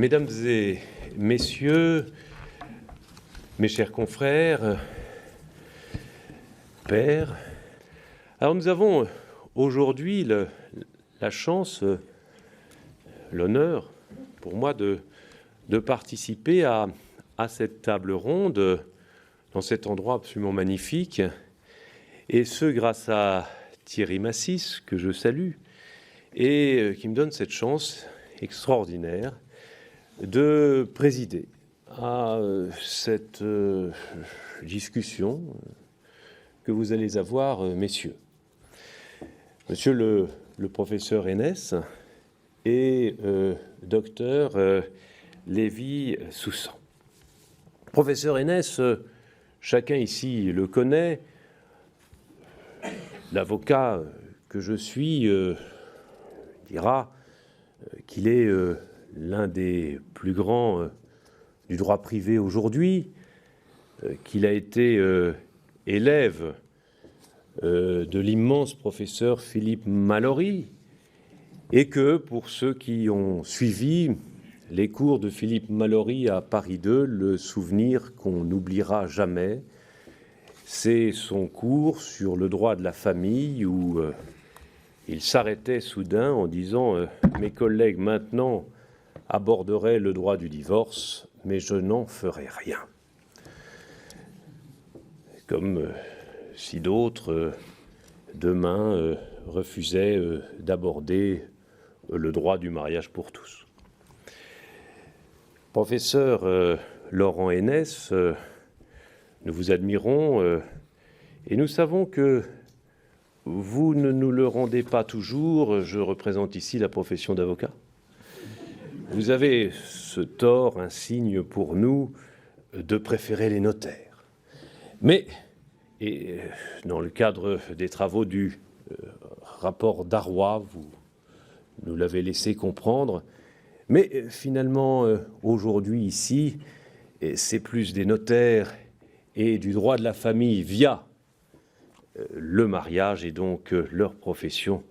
Mesdames et messieurs, mes chers confrères, pères, alors nous avons aujourd'hui la chance, l'honneur pour moi de participer à cette table ronde dans cet endroit absolument magnifique, et ce grâce à Thierry Massis, que je salue, et qui me donne cette chance extraordinaire de présider à cette discussion que vous allez avoir, messieurs. Monsieur le professeur Henès et docteur Lévy-Soussan. Professeur Henès, chacun ici le connaît. L'avocat que je suis dira qu'il est l'un des plus grands du droit privé aujourd'hui, qu'il a été élève de l'immense professeur Philippe Mallory, et que pour ceux qui ont suivi les cours de Philippe Mallory à Paris 2, le souvenir qu'on n'oubliera jamais, c'est son cours sur le droit de la famille où il s'arrêtait soudain en disant « Mes collègues maintenant aborderaient le droit du divorce, mais je n'en ferai rien. » Comme si d'autres, demain, refusaient d'aborder le droit du mariage pour tous. Professeur Laurent Henès, nous vous admirons et nous savons que vous ne nous le rendez pas toujours. Je représente ici la profession d'avocat. Vous avez ce tort insigne pour nous de préférer les notaires. Mais, et dans le cadre des travaux du rapport Darrois, vous nous l'avez laissé comprendre, mais finalement, aujourd'hui ici, c'est plus des notaires et du droit de la famille via le mariage et donc leur profession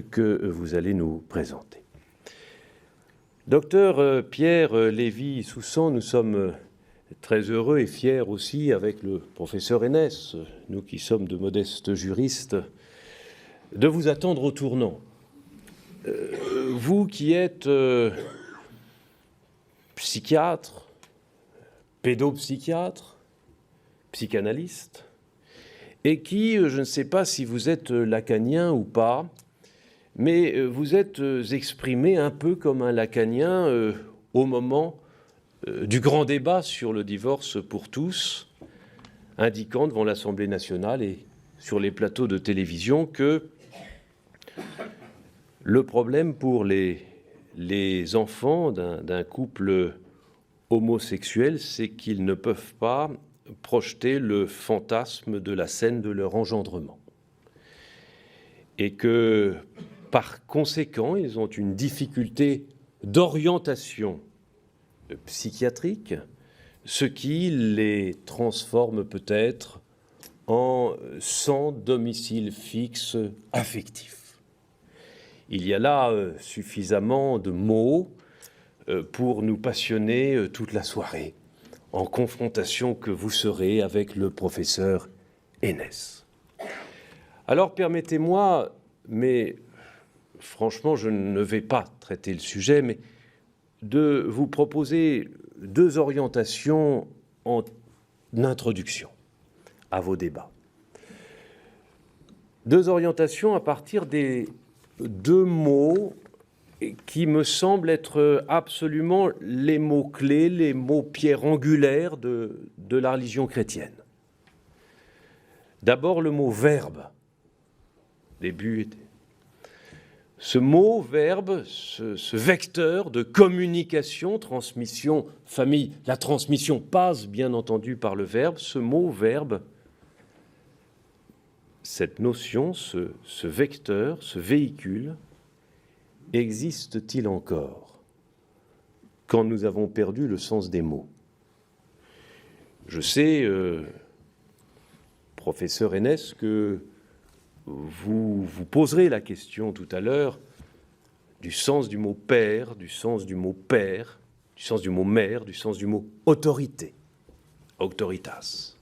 que vous allez nous présenter. Docteur Pierre Lévy-Soussan, nous sommes très heureux et fiers aussi avec le professeur Henès, nous qui sommes de modestes juristes, de vous attendre au tournant. Vous qui êtes psychiatre, pédopsychiatre, psychanalyste, et qui, je ne sais pas si vous êtes lacanien ou pas, mais vous êtes exprimé un peu comme un lacanien au moment du grand débat sur le divorce pour tous, indiquant devant l'Assemblée nationale et sur les plateaux de télévision que le problème pour les enfants d'un couple homosexuel, c'est qu'ils ne peuvent pas projeter le fantasme de la scène de leur engendrement. Et que, par conséquent, ils ont une difficulté d'orientation psychiatrique, ce qui les transforme peut-être en sans domicile fixe affectif. Il y a là suffisamment de mots pour nous passionner toute la soirée, en confrontation que vous serez avec le professeur Henès. Alors permettez-moi, mais franchement je ne vais pas traiter le sujet, mais de vous proposer deux orientations en introduction à vos débats. Deux orientations à partir des deux mots qui me semblent être absolument les mots-clés, les mots pierres angulaires de la religion chrétienne. D'abord le mot « verbe ». Début était. Ce mot « verbe », ce vecteur de communication, transmission, famille, la transmission passe bien entendu par le verbe, ce mot « verbe », cette notion, ce vecteur, ce véhicule, existe-t-il encore quand nous avons perdu le sens des mots? Je sais, professeur Henès, que vous vous poserez la question tout à l'heure du sens du mot père, du sens du mot père, du sens du mot mère, du sens du mot autorité, auctoritas.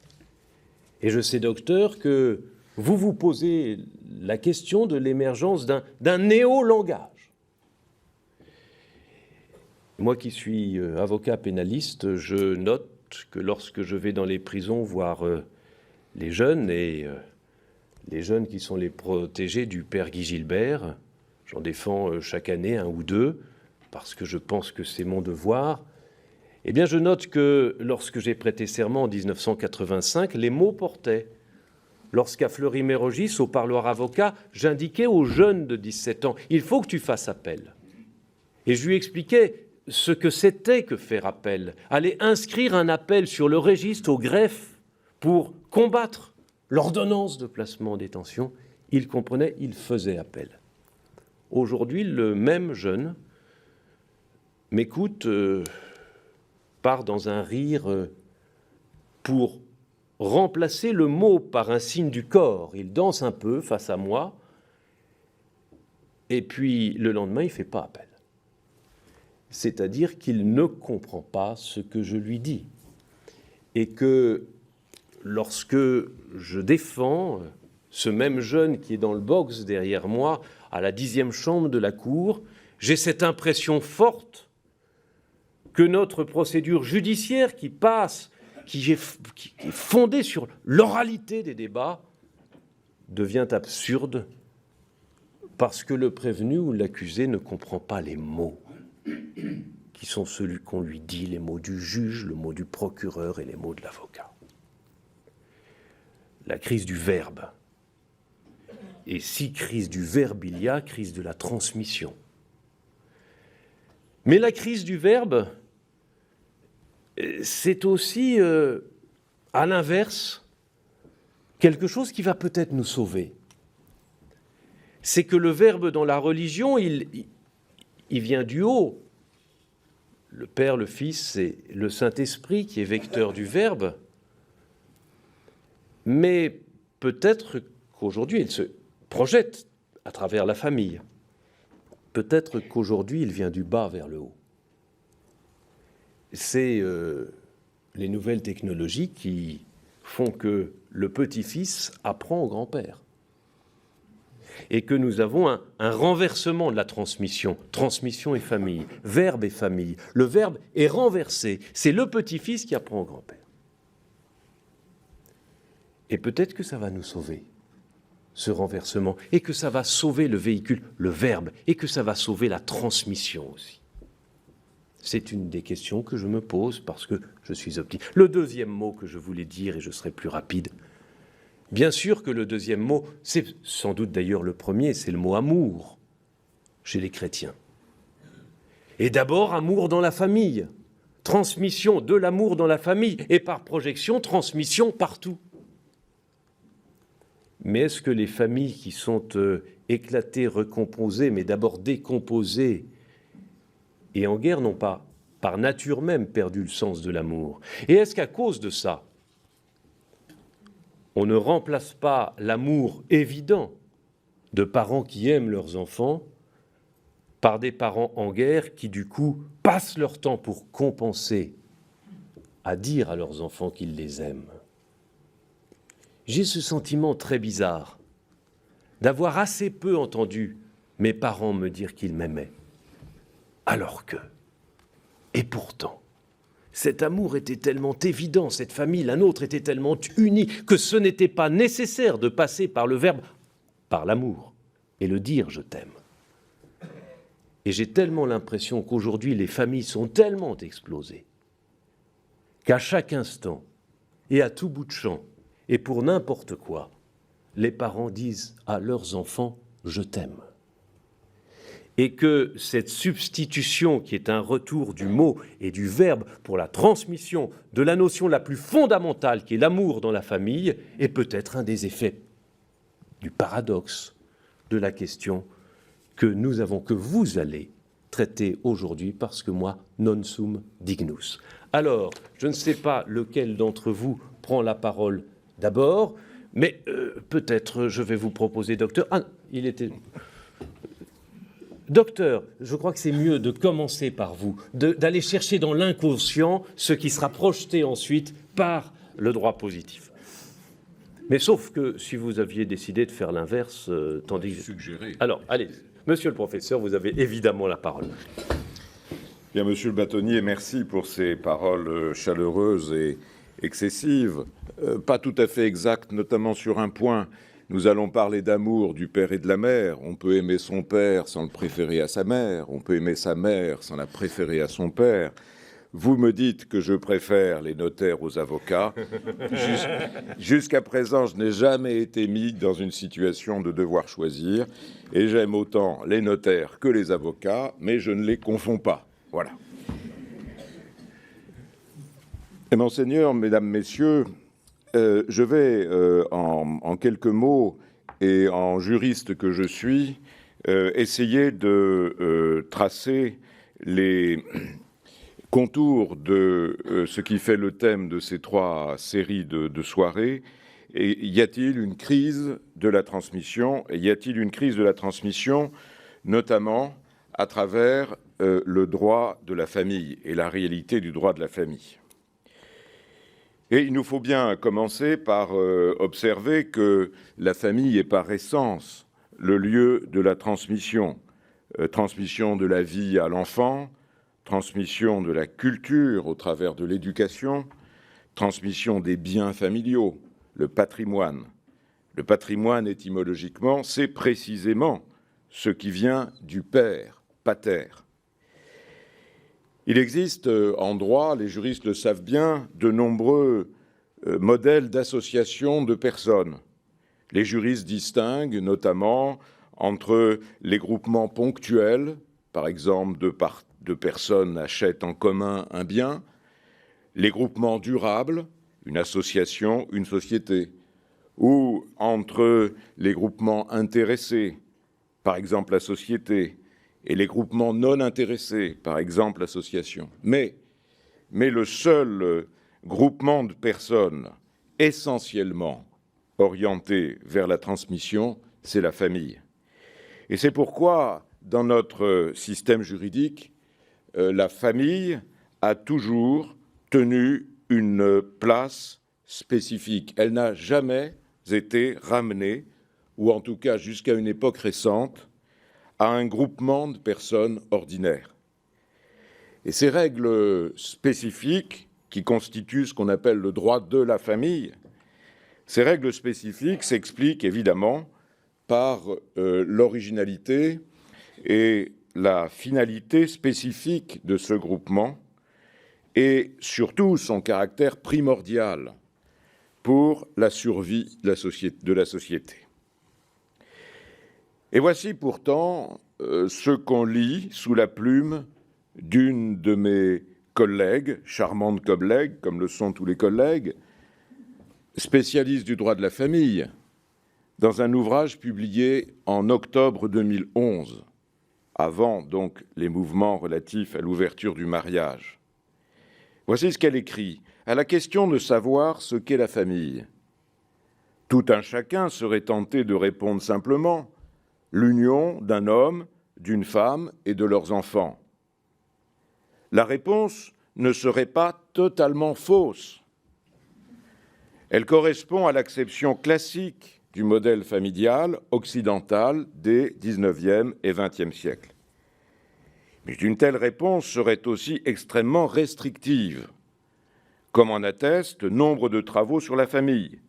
Et je sais, docteur, que vous vous posez la question de l'émergence d'un néo-langage. Moi qui suis avocat pénaliste, je note que lorsque je vais dans les prisons voir les jeunes, et les jeunes qui sont les protégés du père Guy Gilbert, j'en défends chaque année un ou deux, parce que je pense que c'est mon devoir, eh bien je note que lorsque j'ai prêté serment en 1985, les mots portaient. Lorsqu'à Fleury-Mérogis, au parloir avocat, j'indiquais aux jeunes de 17 ans, il faut que tu fasses appel. Et je lui expliquais ce que c'était que faire appel, aller inscrire un appel sur le registre au greffe pour combattre l'ordonnance de placement en détention. Il comprenait, il faisait appel. Aujourd'hui, le même jeune m'écoute, part dans un rire pour remplacer le mot par un signe du corps. Il danse un peu face à moi, et puis le lendemain, il ne fait pas appel. C'est-à-dire qu'il ne comprend pas ce que je lui dis. Et que lorsque je défends ce même jeune qui est dans le box derrière moi, à la 10e chambre de la cour, j'ai cette impression forte que notre procédure judiciaire qui passe, qui est fondée sur l'oralité des débats, devient absurde parce que le prévenu ou l'accusé ne comprend pas les mots qui sont ceux qu'on lui dit, les mots du juge, le mot du procureur et les mots de l'avocat. La crise du verbe. Et si crise du verbe il y a, crise de la transmission. Mais la crise du verbe, c'est aussi, à l'inverse, quelque chose qui va peut-être nous sauver. C'est que le verbe dans la religion, il vient du haut. Le Père, le Fils et le Saint-Esprit qui est vecteur du verbe. Mais peut-être qu'aujourd'hui, il se projette à travers la famille. Peut-être qu'aujourd'hui, il vient du bas vers le haut. C'est les nouvelles technologies qui font que le petit-fils apprend au grand-père. Et que nous avons un renversement de la transmission. Transmission et famille, verbe et famille. Le verbe est renversé. C'est le petit-fils qui apprend au grand-père. Et peut-être que ça va nous sauver, ce renversement, et que ça va sauver le véhicule, le verbe, et que ça va sauver la transmission aussi. C'est une des questions que je me pose parce que je suis optimiste. Le deuxième mot que je voulais dire, et je serai plus rapide, bien sûr que le deuxième mot, c'est sans doute d'ailleurs le premier, c'est le mot amour chez les chrétiens. Et d'abord, amour dans la famille, transmission de l'amour dans la famille, et par projection, transmission partout. Mais est-ce que les familles qui sont éclatées, recomposées, mais d'abord décomposées et en guerre n'ont pas, par nature même, perdu le sens de l'amour? Et est-ce qu'à cause de ça, on ne remplace pas l'amour évident de parents qui aiment leurs enfants par des parents en guerre qui, du coup, passent leur temps pour compenser à dire à leurs enfants qu'ils les aiment? J'ai ce sentiment très bizarre d'avoir assez peu entendu mes parents me dire qu'ils m'aimaient. Alors que, et pourtant, cet amour était tellement évident, cette famille, la nôtre, était tellement unie que ce n'était pas nécessaire de passer par le verbe, par l'amour, et le dire « je t'aime ». Et j'ai tellement l'impression qu'aujourd'hui, les familles sont tellement explosées qu'à chaque instant et à tout bout de champ, et pour n'importe quoi, les parents disent à leurs enfants « je t'aime ». Et que cette substitution, qui est un retour du mot et du verbe pour la transmission de la notion la plus fondamentale, qui est l'amour dans la famille, est peut-être un des effets du paradoxe de la question que nous avons, que vous allez traiter aujourd'hui, parce que moi, non sum dignus. Alors, je ne sais pas lequel d'entre vous prend la parole d'abord, mais peut-être je vais vous proposer, docteur... Ah, il était... Docteur, je crois que c'est mieux de commencer par vous, d'aller chercher dans l'inconscient ce qui sera projeté ensuite par le droit positif. Mais sauf que si vous aviez décidé de faire l'inverse, tandis que... Suggérer. Alors, allez, monsieur le professeur, vous avez évidemment la parole. Bien, monsieur le bâtonnier, merci pour ces paroles chaleureuses et excessives. Pas tout à fait exactes, notamment sur un point. Nous allons parler d'amour du père et de la mère. On peut aimer son père sans le préférer à sa mère. On peut aimer sa mère sans la préférer à son père. Vous me dites que je préfère les notaires aux avocats. Jusqu'à présent, je n'ai jamais été mis dans une situation de devoir choisir. Et j'aime autant les notaires que les avocats, mais je ne les confonds pas. Voilà. Et Monseigneur, Mesdames, Messieurs, je vais, en quelques mots, et en juriste que je suis, essayer de tracer les contours de ce qui fait le thème de ces 3 séries de soirées. Et y a-t-il une crise de la transmission? Et y a-t-il une crise de la transmission, notamment à travers le droit de la famille et la réalité du droit de la famille? Et il nous faut bien commencer par observer que la famille est par essence le lieu de la transmission, transmission de la vie à l'enfant, transmission de la culture au travers de l'éducation, transmission des biens familiaux, le patrimoine. Le patrimoine, étymologiquement, c'est précisément ce qui vient du père, pater. Il existe en droit, les juristes le savent bien, de nombreux modèles d'association de personnes. Les juristes distinguent notamment entre les groupements ponctuels, par exemple de personnes achètent en commun un bien, les groupements durables, une association, une société, ou entre les groupements intéressés, par exemple la société, et les groupements non intéressés, par exemple l'association. Mais le seul groupement de personnes essentiellement orienté vers la transmission, c'est la famille. Et c'est pourquoi, dans notre système juridique, la famille a toujours tenu une place spécifique. Elle n'a jamais été ramenée, ou en tout cas jusqu'à une époque récente, à un groupement de personnes ordinaires. Et ces règles spécifiques, qui constituent ce qu'on appelle le droit de la famille, ces règles spécifiques s'expliquent évidemment par l'originalité et la finalité spécifique de ce groupement et surtout son caractère primordial pour la survie de la société. Et voici pourtant ce qu'on lit sous la plume d'une de mes collègues, charmante collègue, comme le sont tous les collègues, spécialiste du droit de la famille, dans un ouvrage publié en octobre 2011, avant donc les mouvements relatifs à l'ouverture du mariage. Voici ce qu'elle écrit. À la question de savoir ce qu'est la famille, tout un chacun serait tenté de répondre simplement l'union d'un homme, d'une femme et de leurs enfants. La réponse ne serait pas totalement fausse. Elle correspond à l'acception classique du modèle familial occidental des XIXe et XXe siècles. Mais une telle réponse serait aussi extrêmement restrictive, comme en attestent nombre de travaux sur la famille.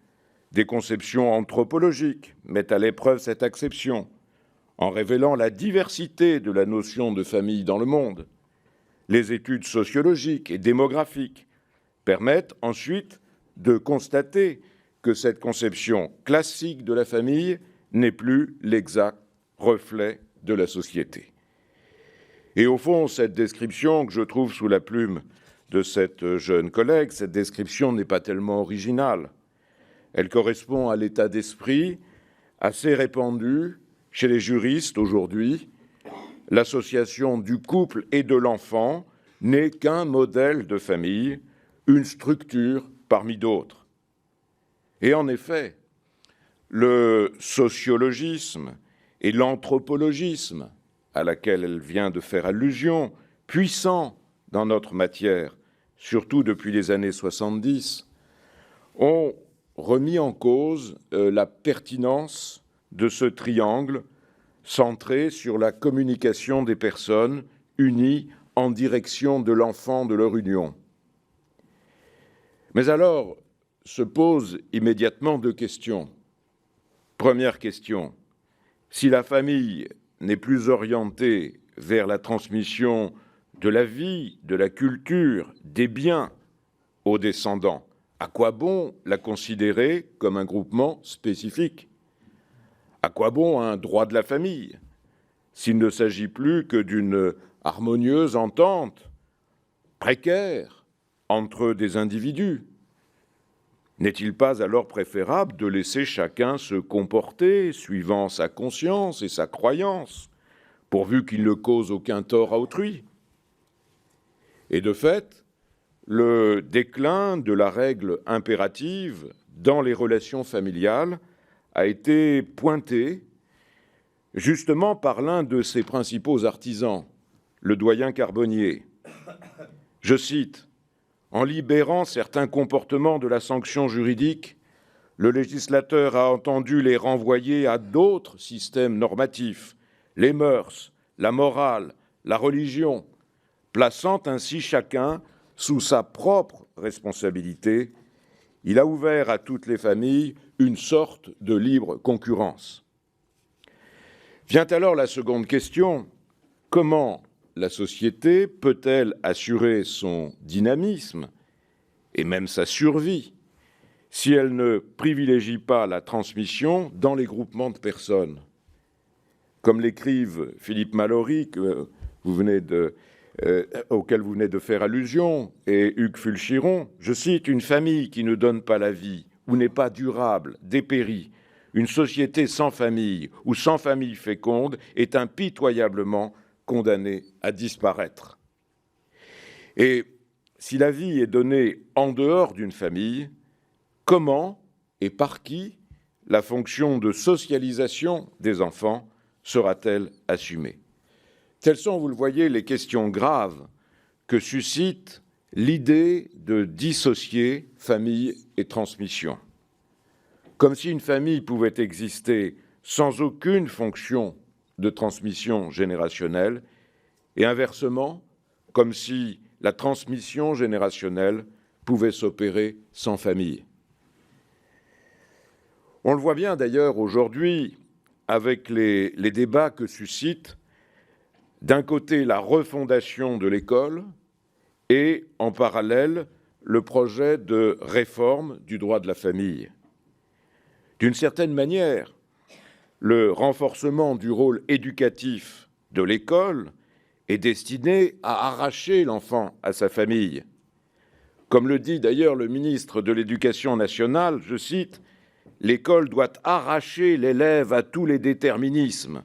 Des conceptions anthropologiques mettent à l'épreuve cette acception, en révélant la diversité de la notion de famille dans le monde. Les études sociologiques et démographiques permettent ensuite de constater que cette conception classique de la famille n'est plus l'exact reflet de la société. Et au fond, cette description que je trouve sous la plume de cette jeune collègue, cette description n'est pas tellement originale. Elle correspond à l'état d'esprit assez répandu chez les juristes aujourd'hui. L'association du couple et de l'enfant n'est qu'un modèle de famille, une structure parmi d'autres. Et en effet, le sociologisme et l'anthropologisme, à laquelle elle vient de faire allusion, puissants dans notre matière, surtout depuis les années 70, ont remis en cause la pertinence de ce triangle centré sur la communication des personnes unies en direction de l'enfant de leur union. Mais alors se posent immédiatement deux questions. Première question, si la famille n'est plus orientée vers la transmission de la vie, de la culture, des biens aux descendants, à quoi bon la considérer comme un groupement spécifique? À quoi bon un droit de la famille s'il ne s'agit plus que d'une harmonieuse entente précaire entre des individus? N'est-il pas alors préférable de laisser chacun se comporter suivant sa conscience et sa croyance, pourvu qu'il ne cause aucun tort à autrui? Et de fait, le déclin de la règle impérative dans les relations familiales a été pointé justement par l'un de ses principaux artisans, le doyen Carbonnier. Je cite, « En libérant certains comportements de la sanction juridique, le législateur a entendu les renvoyer à d'autres systèmes normatifs, les mœurs, la morale, la religion, plaçant ainsi chacun sous sa propre responsabilité. Il a ouvert à toutes les familles une sorte de libre concurrence. » Vient alors la seconde question, comment la société peut-elle assurer son dynamisme et même sa survie si elle ne privilégie pas la transmission dans les groupements de personnes? Comme l'écrivent Philippe Mallory, auquel vous venez de faire allusion, et Hugues Fulchiron, je cite, « Une famille qui ne donne pas la vie ou n'est pas durable, dépérit. Une société sans famille ou sans famille féconde est impitoyablement condamnée à disparaître. » Et si la vie est donnée en dehors d'une famille, comment et par qui la fonction de socialisation des enfants sera-t-elle assumée? Telles sont, vous le voyez, les questions graves que suscite l'idée de dissocier famille et transmission. Comme si une famille pouvait exister sans aucune fonction de transmission générationnelle, et inversement, comme si la transmission générationnelle pouvait s'opérer sans famille. On le voit bien d'ailleurs aujourd'hui avec les débats que suscite d'un côté la refondation de l'école et en parallèle le projet de réforme du droit de la famille. D'une certaine manière, le renforcement du rôle éducatif de l'école est destiné à arracher l'enfant à sa famille. Comme le dit d'ailleurs le ministre de l'Éducation nationale, je cite, « L'école doit arracher l'élève à tous les déterminismes,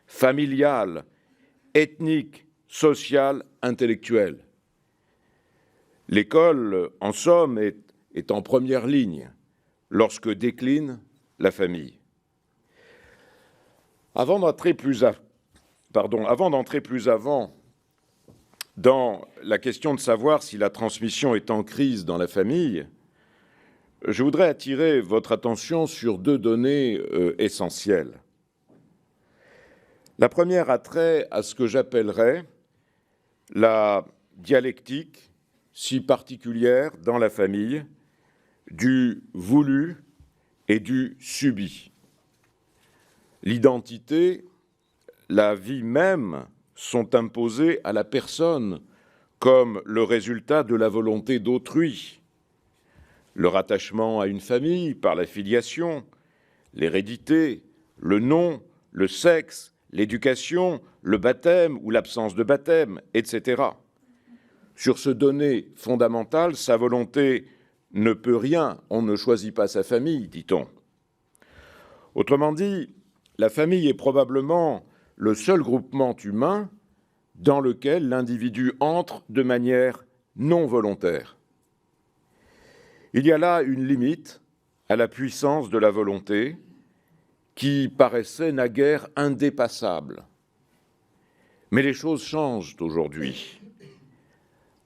familial, ethnique, social, intellectuel. » L'école, en somme, est en première ligne lorsque décline la famille. Avant d'entrer plus avant dans la question de savoir si la transmission est en crise dans la famille, je voudrais attirer votre attention sur deux données essentielles. La première a trait à ce que j'appellerais la dialectique si particulière dans la famille du voulu et du subi. L'identité, la vie même sont imposées à la personne comme le résultat de la volonté d'autrui. Le rattachement à une famille par la filiation, l'hérédité, le nom, le sexe, l'éducation, le baptême ou l'absence de baptême, etc. Sur ce donné fondamental, sa volonté ne peut rien, on ne choisit pas sa famille, dit-on. Autrement dit, la famille est probablement le seul groupement humain dans lequel l'individu entre de manière non volontaire. Il y a là une limite à la puissance de la volonté qui paraissait naguère indépassable. Mais les choses changent aujourd'hui,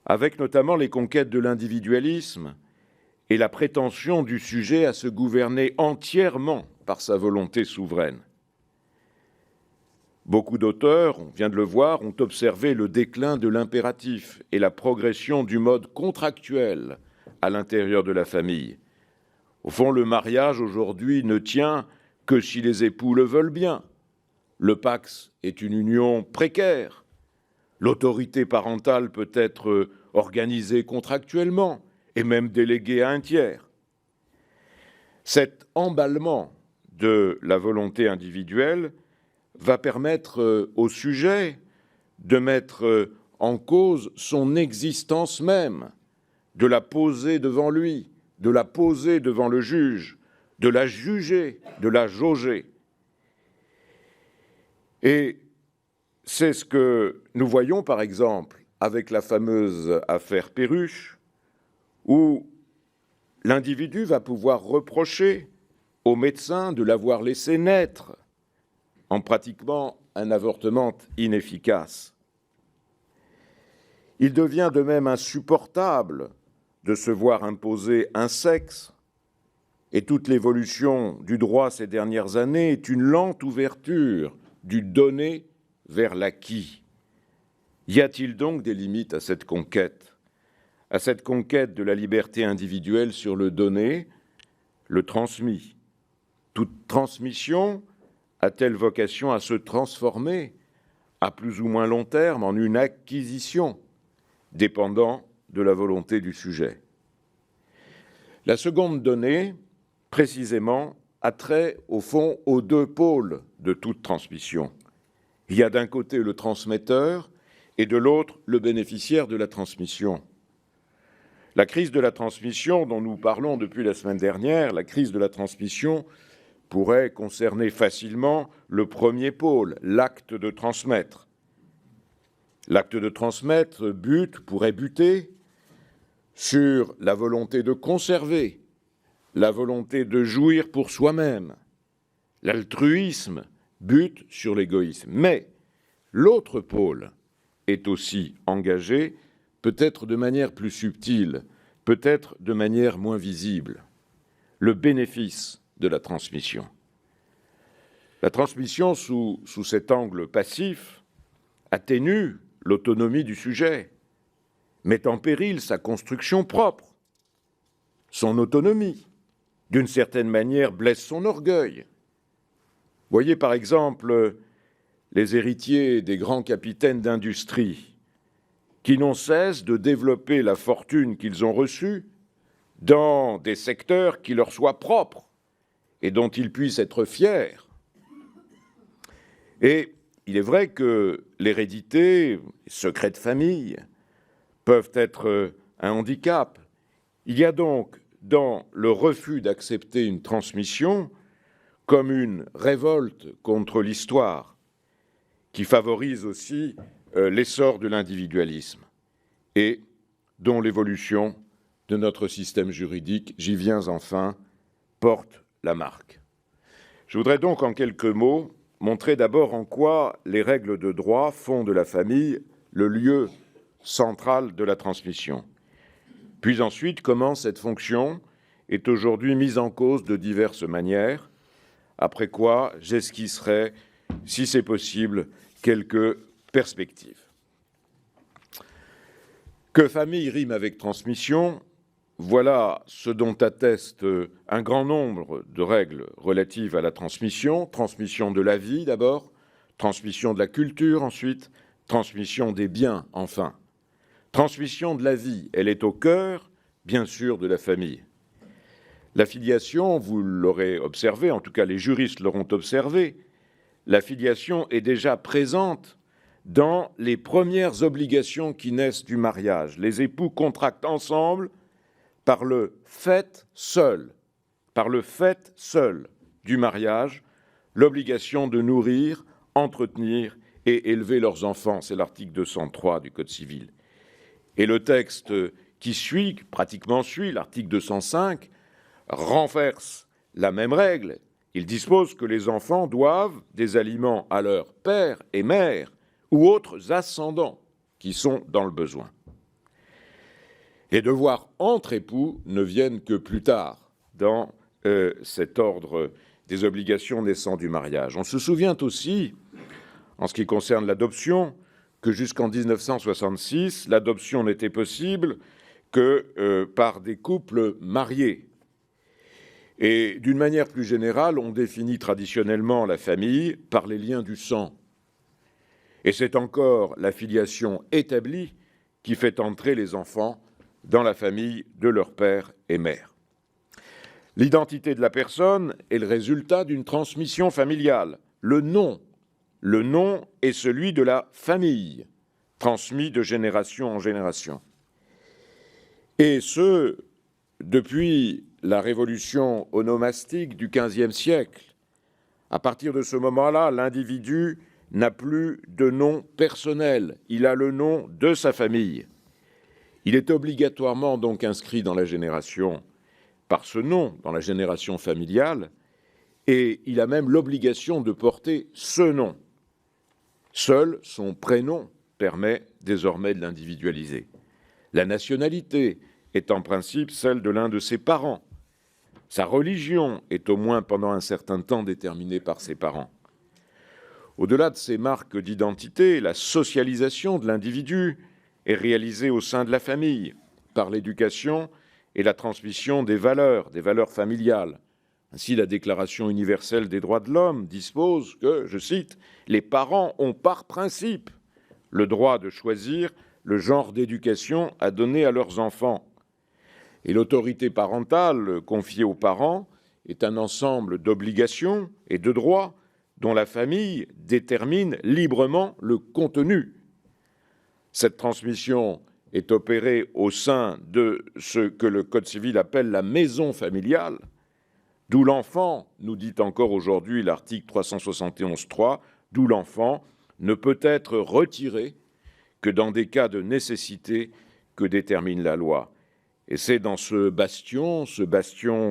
avec notamment les conquêtes de l'individualisme et la prétention du sujet à se gouverner entièrement par sa volonté souveraine. Beaucoup d'auteurs, on vient de le voir, ont observé le déclin de l'impératif et la progression du mode contractuel à l'intérieur de la famille. Au fond, le mariage aujourd'hui ne tient que si les époux le veulent bien. Le pax est une union précaire. L'autorité parentale peut être organisée contractuellement et même déléguée à un tiers. Cet emballement de la volonté individuelle va permettre au sujet de mettre en cause son existence même, de la poser devant lui, de la poser devant le juge, de la juger, de la jauger. Et c'est ce que nous voyons, par exemple, avec la fameuse affaire Perruche, où l'individu va pouvoir reprocher au médecin de l'avoir laissé naître en pratiquant un avortement inefficace. Il devient de même insupportable de se voir imposer un sexe, et toute l'évolution du droit ces dernières années est une lente ouverture du donné vers l'acquis. Y a-t-il donc des limites à cette conquête de la liberté individuelle sur le donné, le transmis? Toute transmission a-t-elle vocation à se transformer à plus ou moins long terme en une acquisition, dépendant de la volonté du sujet? La seconde donnée, précisément, a trait, au fond, aux deux pôles de toute transmission. Il y a d'un côté le transmetteur et de l'autre le bénéficiaire de la transmission. La crise de la transmission dont nous parlons depuis la semaine dernière, la crise de la transmission pourrait concerner facilement le premier pôle, l'acte de transmettre. L'acte de transmettre pourrait buter sur la volonté de conserver, la volonté de jouir pour soi-même. L'altruisme bute sur l'égoïsme. Mais l'autre pôle est aussi engagé, peut-être de manière plus subtile, peut-être de manière moins visible. Le bénéfice de la transmission. La transmission, sous cet angle passif, atténue l'autonomie du sujet, met en péril sa construction propre, son autonomie, d'une certaine manière blesse son orgueil. Voyez par exemple les héritiers des grands capitaines d'industrie qui n'ont cesse de développer la fortune qu'ils ont reçue dans des secteurs qui leur soient propres et dont ils puissent être fiers. Et il est vrai que l'hérédité, les secrets de famille, peuvent être un handicap. Il y a donc dans le refus d'accepter une transmission comme une révolte contre l'histoire qui favorise aussi l'essor de l'individualisme et dont l'évolution de notre système juridique, j'y viens enfin, porte la marque. Je voudrais donc en quelques mots montrer d'abord en quoi les règles de droit font de la famille le lieu central de la transmission. Puis ensuite, comment cette fonction est aujourd'hui mise en cause de diverses manières, après quoi j'esquisserai, si c'est possible, quelques perspectives. Que famille rime avec transmission, voilà ce dont atteste un grand nombre de règles relatives à la transmission. Transmission de la vie d'abord, transmission de la culture ensuite, transmission des biens enfin. Transmission de la vie, elle est au cœur, bien sûr, de la famille. La filiation, vous l'aurez observé, en tout cas les juristes l'auront observé, la filiation est déjà présente dans les premières obligations qui naissent du mariage. Les époux contractent ensemble par le fait seul du mariage, l'obligation de nourrir, entretenir et élever leurs enfants. C'est l'article 203 du Code civil. Et le texte qui suit, pratiquement suit, l'article 205, renverse la même règle. Il dispose que les enfants doivent des aliments à leur père et mère, ou autres ascendants qui sont dans le besoin. Les devoirs entre époux ne viennent que plus tard dans cet ordre des obligations naissant du mariage. On se souvient aussi, en ce qui concerne l'adoption, que jusqu'en 1966, l'adoption n'était possible que par des couples mariés. Et d'une manière plus générale, on définit traditionnellement la famille par les liens du sang. Et c'est encore la filiation établie qui fait entrer les enfants dans la famille de leur père et mère. L'identité de la personne est le résultat d'une transmission familiale. Le nom est celui de la famille, transmis de génération en génération. Et ce, depuis la révolution onomastique du XVe siècle. À partir de ce moment-là, l'individu n'a plus de nom personnel, il a le nom de sa famille. Il est obligatoirement donc inscrit dans la génération par ce nom, dans la génération familiale, et il a même l'obligation de porter ce nom. Seul son prénom permet désormais de l'individualiser. La nationalité est en principe celle de l'un de ses parents. Sa religion est au moins pendant un certain temps déterminée par ses parents. Au-delà de ces marques d'identité, la socialisation de l'individu est réalisée au sein de la famille, par l'éducation et la transmission des valeurs familiales. Ainsi, la Déclaration universelle des droits de l'homme dispose que, je cite, « Les parents ont par principe le droit de choisir le genre d'éducation à donner à leurs enfants. » Et l'autorité parentale confiée aux parents est un ensemble d'obligations et de droits dont la famille détermine librement le contenu. Cette transmission est opérée au sein de ce que le Code civil appelle la maison familiale, d'où l'enfant, nous dit encore aujourd'hui l'article 371.3, d'où l'enfant ne peut être retiré que dans des cas de nécessité que détermine la loi. Et c'est dans ce bastion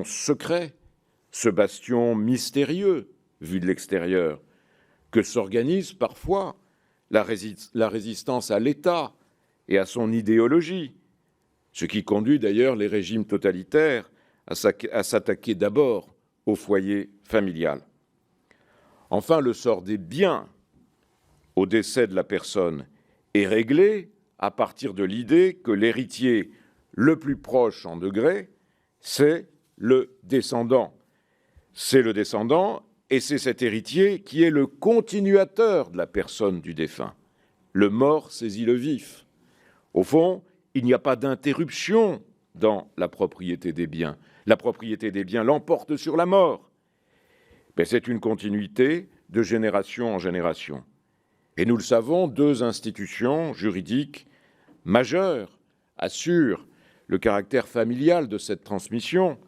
secret, ce bastion mystérieux, vu de l'extérieur, que s'organise parfois la résistance à l'État et à son idéologie, ce qui conduit d'ailleurs les régimes totalitaires à s'attaquer d'abord au foyer familial. Enfin, le sort des biens au décès de la personne est réglé à partir de l'idée que l'héritier le plus proche en degré, c'est le descendant. C'est le descendant et c'est cet héritier qui est le continuateur de la personne du défunt. Le mort saisit le vif. Au fond, il n'y a pas d'interruption dans la propriété des biens. La propriété des biens l'emporte sur la mort. Mais c'est une continuité de génération en génération. Et nous le savons, deux institutions juridiques majeures assurent le caractère familial de cette transmission.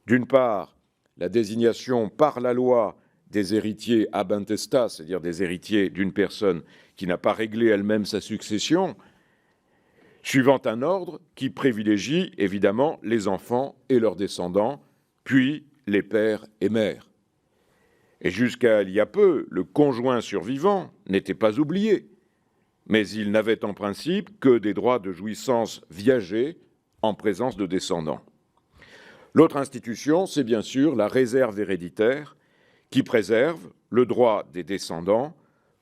D'une part, la désignation par la loi des héritiers ab intestat, c'est-à-dire des héritiers d'une personne qui n'a pas réglé elle-même sa succession, suivant un ordre qui privilégie évidemment les enfants et leurs descendants, puis les pères et mères. Et jusqu'à il y a peu, le conjoint survivant n'était pas oublié, mais il n'avait en principe que des droits de jouissance viagés en présence de descendants. L'autre institution, c'est bien sûr la réserve héréditaire qui préserve le droit des descendants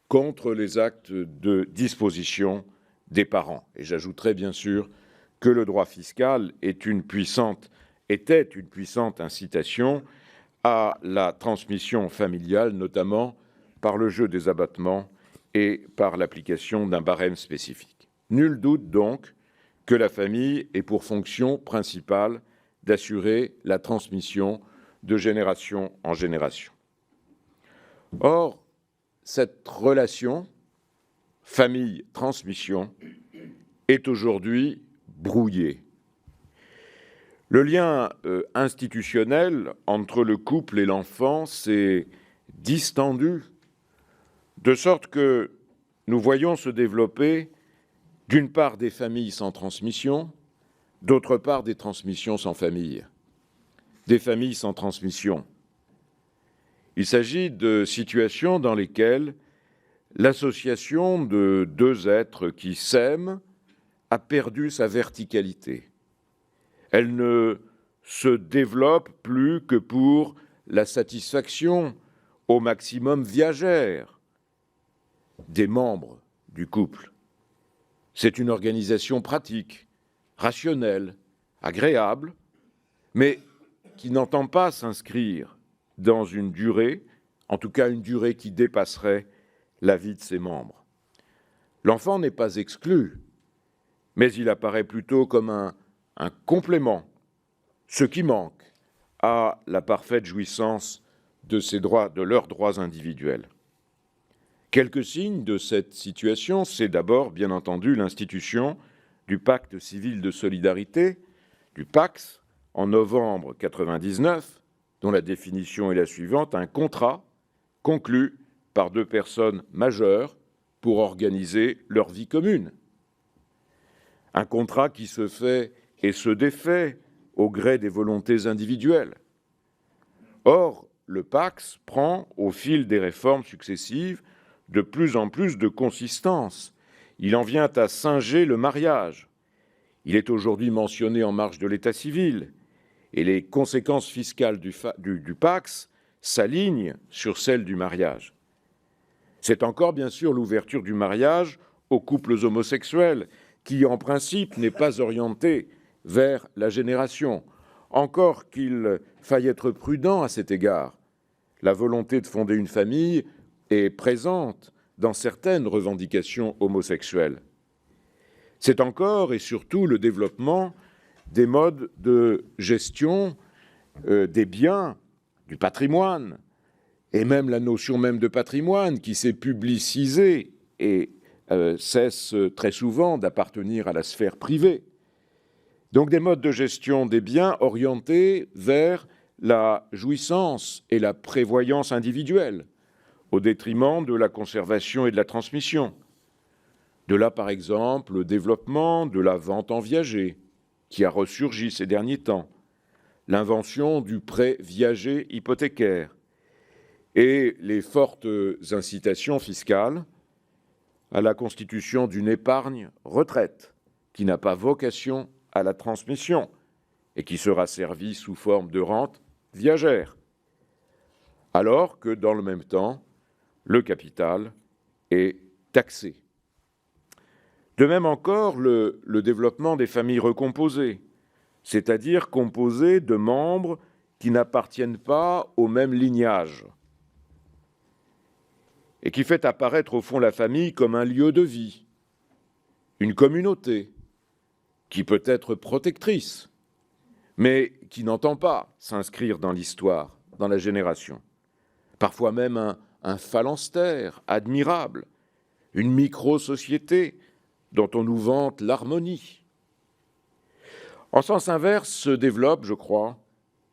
contre les actes de disposition des parents. Et j'ajouterai bien sûr que le droit fiscal était une puissante incitation à la transmission familiale, notamment par le jeu des abattements et par l'application d'un barème spécifique. Nul doute donc que la famille ait pour fonction principale d'assurer la transmission de génération en génération. Or, cette relation famille-transmission est aujourd'hui brouillée. Le lien institutionnel entre le couple et l'enfant s'est distendu, de sorte que nous voyons se développer d'une part des familles sans transmission, d'autre part des transmissions sans famille, des familles sans transmission. Il s'agit de situations dans lesquelles l'association de deux êtres qui s'aiment a perdu sa verticalité. Elle ne se développe plus que pour la satisfaction au maximum viagère des membres du couple. C'est une organisation pratique, rationnelle, agréable, mais qui n'entend pas s'inscrire dans une durée, en tout cas une durée qui dépasserait la vie de ses membres. L'enfant n'est pas exclu, mais il apparaît plutôt comme un complément, ce qui manque à la parfaite jouissance de ses droits, de leurs droits individuels. Quelques signes de cette situation, c'est d'abord, bien entendu, l'institution du pacte civil de solidarité, du PACS, en novembre 1999, dont la définition est la suivante: un contrat conclu par deux personnes majeures pour organiser leur vie commune. Un contrat qui se fait et se défait au gré des volontés individuelles. Or, le PACS prend, au fil des réformes successives, de plus en plus de consistance. Il en vient à singer le mariage. Il est aujourd'hui mentionné en marge de l'état civil, et les conséquences fiscales du PACS s'alignent sur celles du mariage. C'est encore, bien sûr, l'ouverture du mariage aux couples homosexuels, qui, en principe, n'est pas orientée vers la génération. Encore qu'il faille être prudent à cet égard. La volonté de fonder une famille est présente dans certaines revendications homosexuelles. C'est encore et surtout le développement des modes de gestion des biens, du patrimoine, et même la notion même de patrimoine qui s'est publicisée et cesse très souvent d'appartenir à la sphère privée. Donc des modes de gestion des biens orientés vers la jouissance et la prévoyance individuelle, au détriment de la conservation et de la transmission. De là, par exemple, le développement de la vente en viager, qui a ressurgi ces derniers temps, l'invention du prêt viager hypothécaire et les fortes incitations fiscales à la constitution d'une épargne retraite qui n'a pas vocation à la transmission et qui sera servie sous forme de rente viagère, alors que dans le même temps, le capital est taxé. De même encore, le développement des familles recomposées, c'est-à-dire composées de membres qui n'appartiennent pas au même lignage, et qui fait apparaître au fond la famille comme un lieu de vie, une communauté, qui peut être protectrice, mais qui n'entend pas s'inscrire dans l'histoire, dans la génération. Parfois même un phalanstère admirable, une micro-société dont on nous vante l'harmonie. En sens inverse se développent, je crois,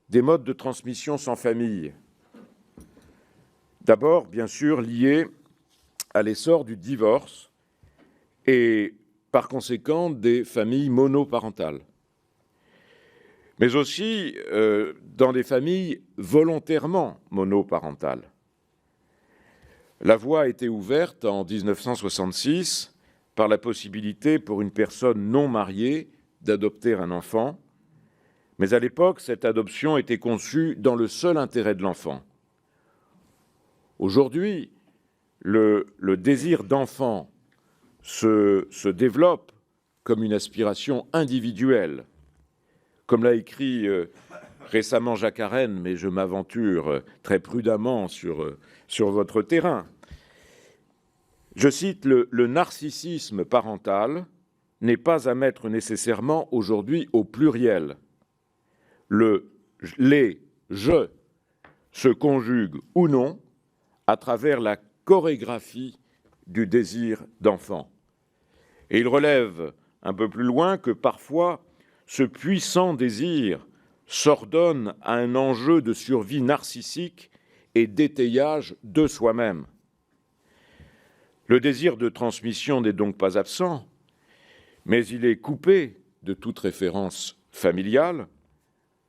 des modes de transmission sans famille. D'abord, bien sûr, liés à l'essor du divorce et, par conséquent, des familles monoparentales. Mais aussi dans des familles volontairement monoparentales. La voie a été ouverte en 1966 par la possibilité pour une personne non mariée d'adopter un enfant, mais à l'époque, cette adoption était conçue dans le seul intérêt de l'enfant. Aujourd'hui, le désir d'enfant se développe comme une aspiration individuelle, comme l'a écrit récemment Jacques Arène, mais je m'aventure très prudemment sur votre terrain. Je cite, le narcissisme parental n'est pas à mettre nécessairement aujourd'hui au pluriel. Les je se conjuguent ou non à travers la chorégraphie du désir d'enfant. Et il relève un peu plus loin que parfois ce puissant désir s'ordonne à un enjeu de survie narcissique et d'étayage de soi-même. Le désir de transmission n'est donc pas absent, mais il est coupé de toute référence familiale.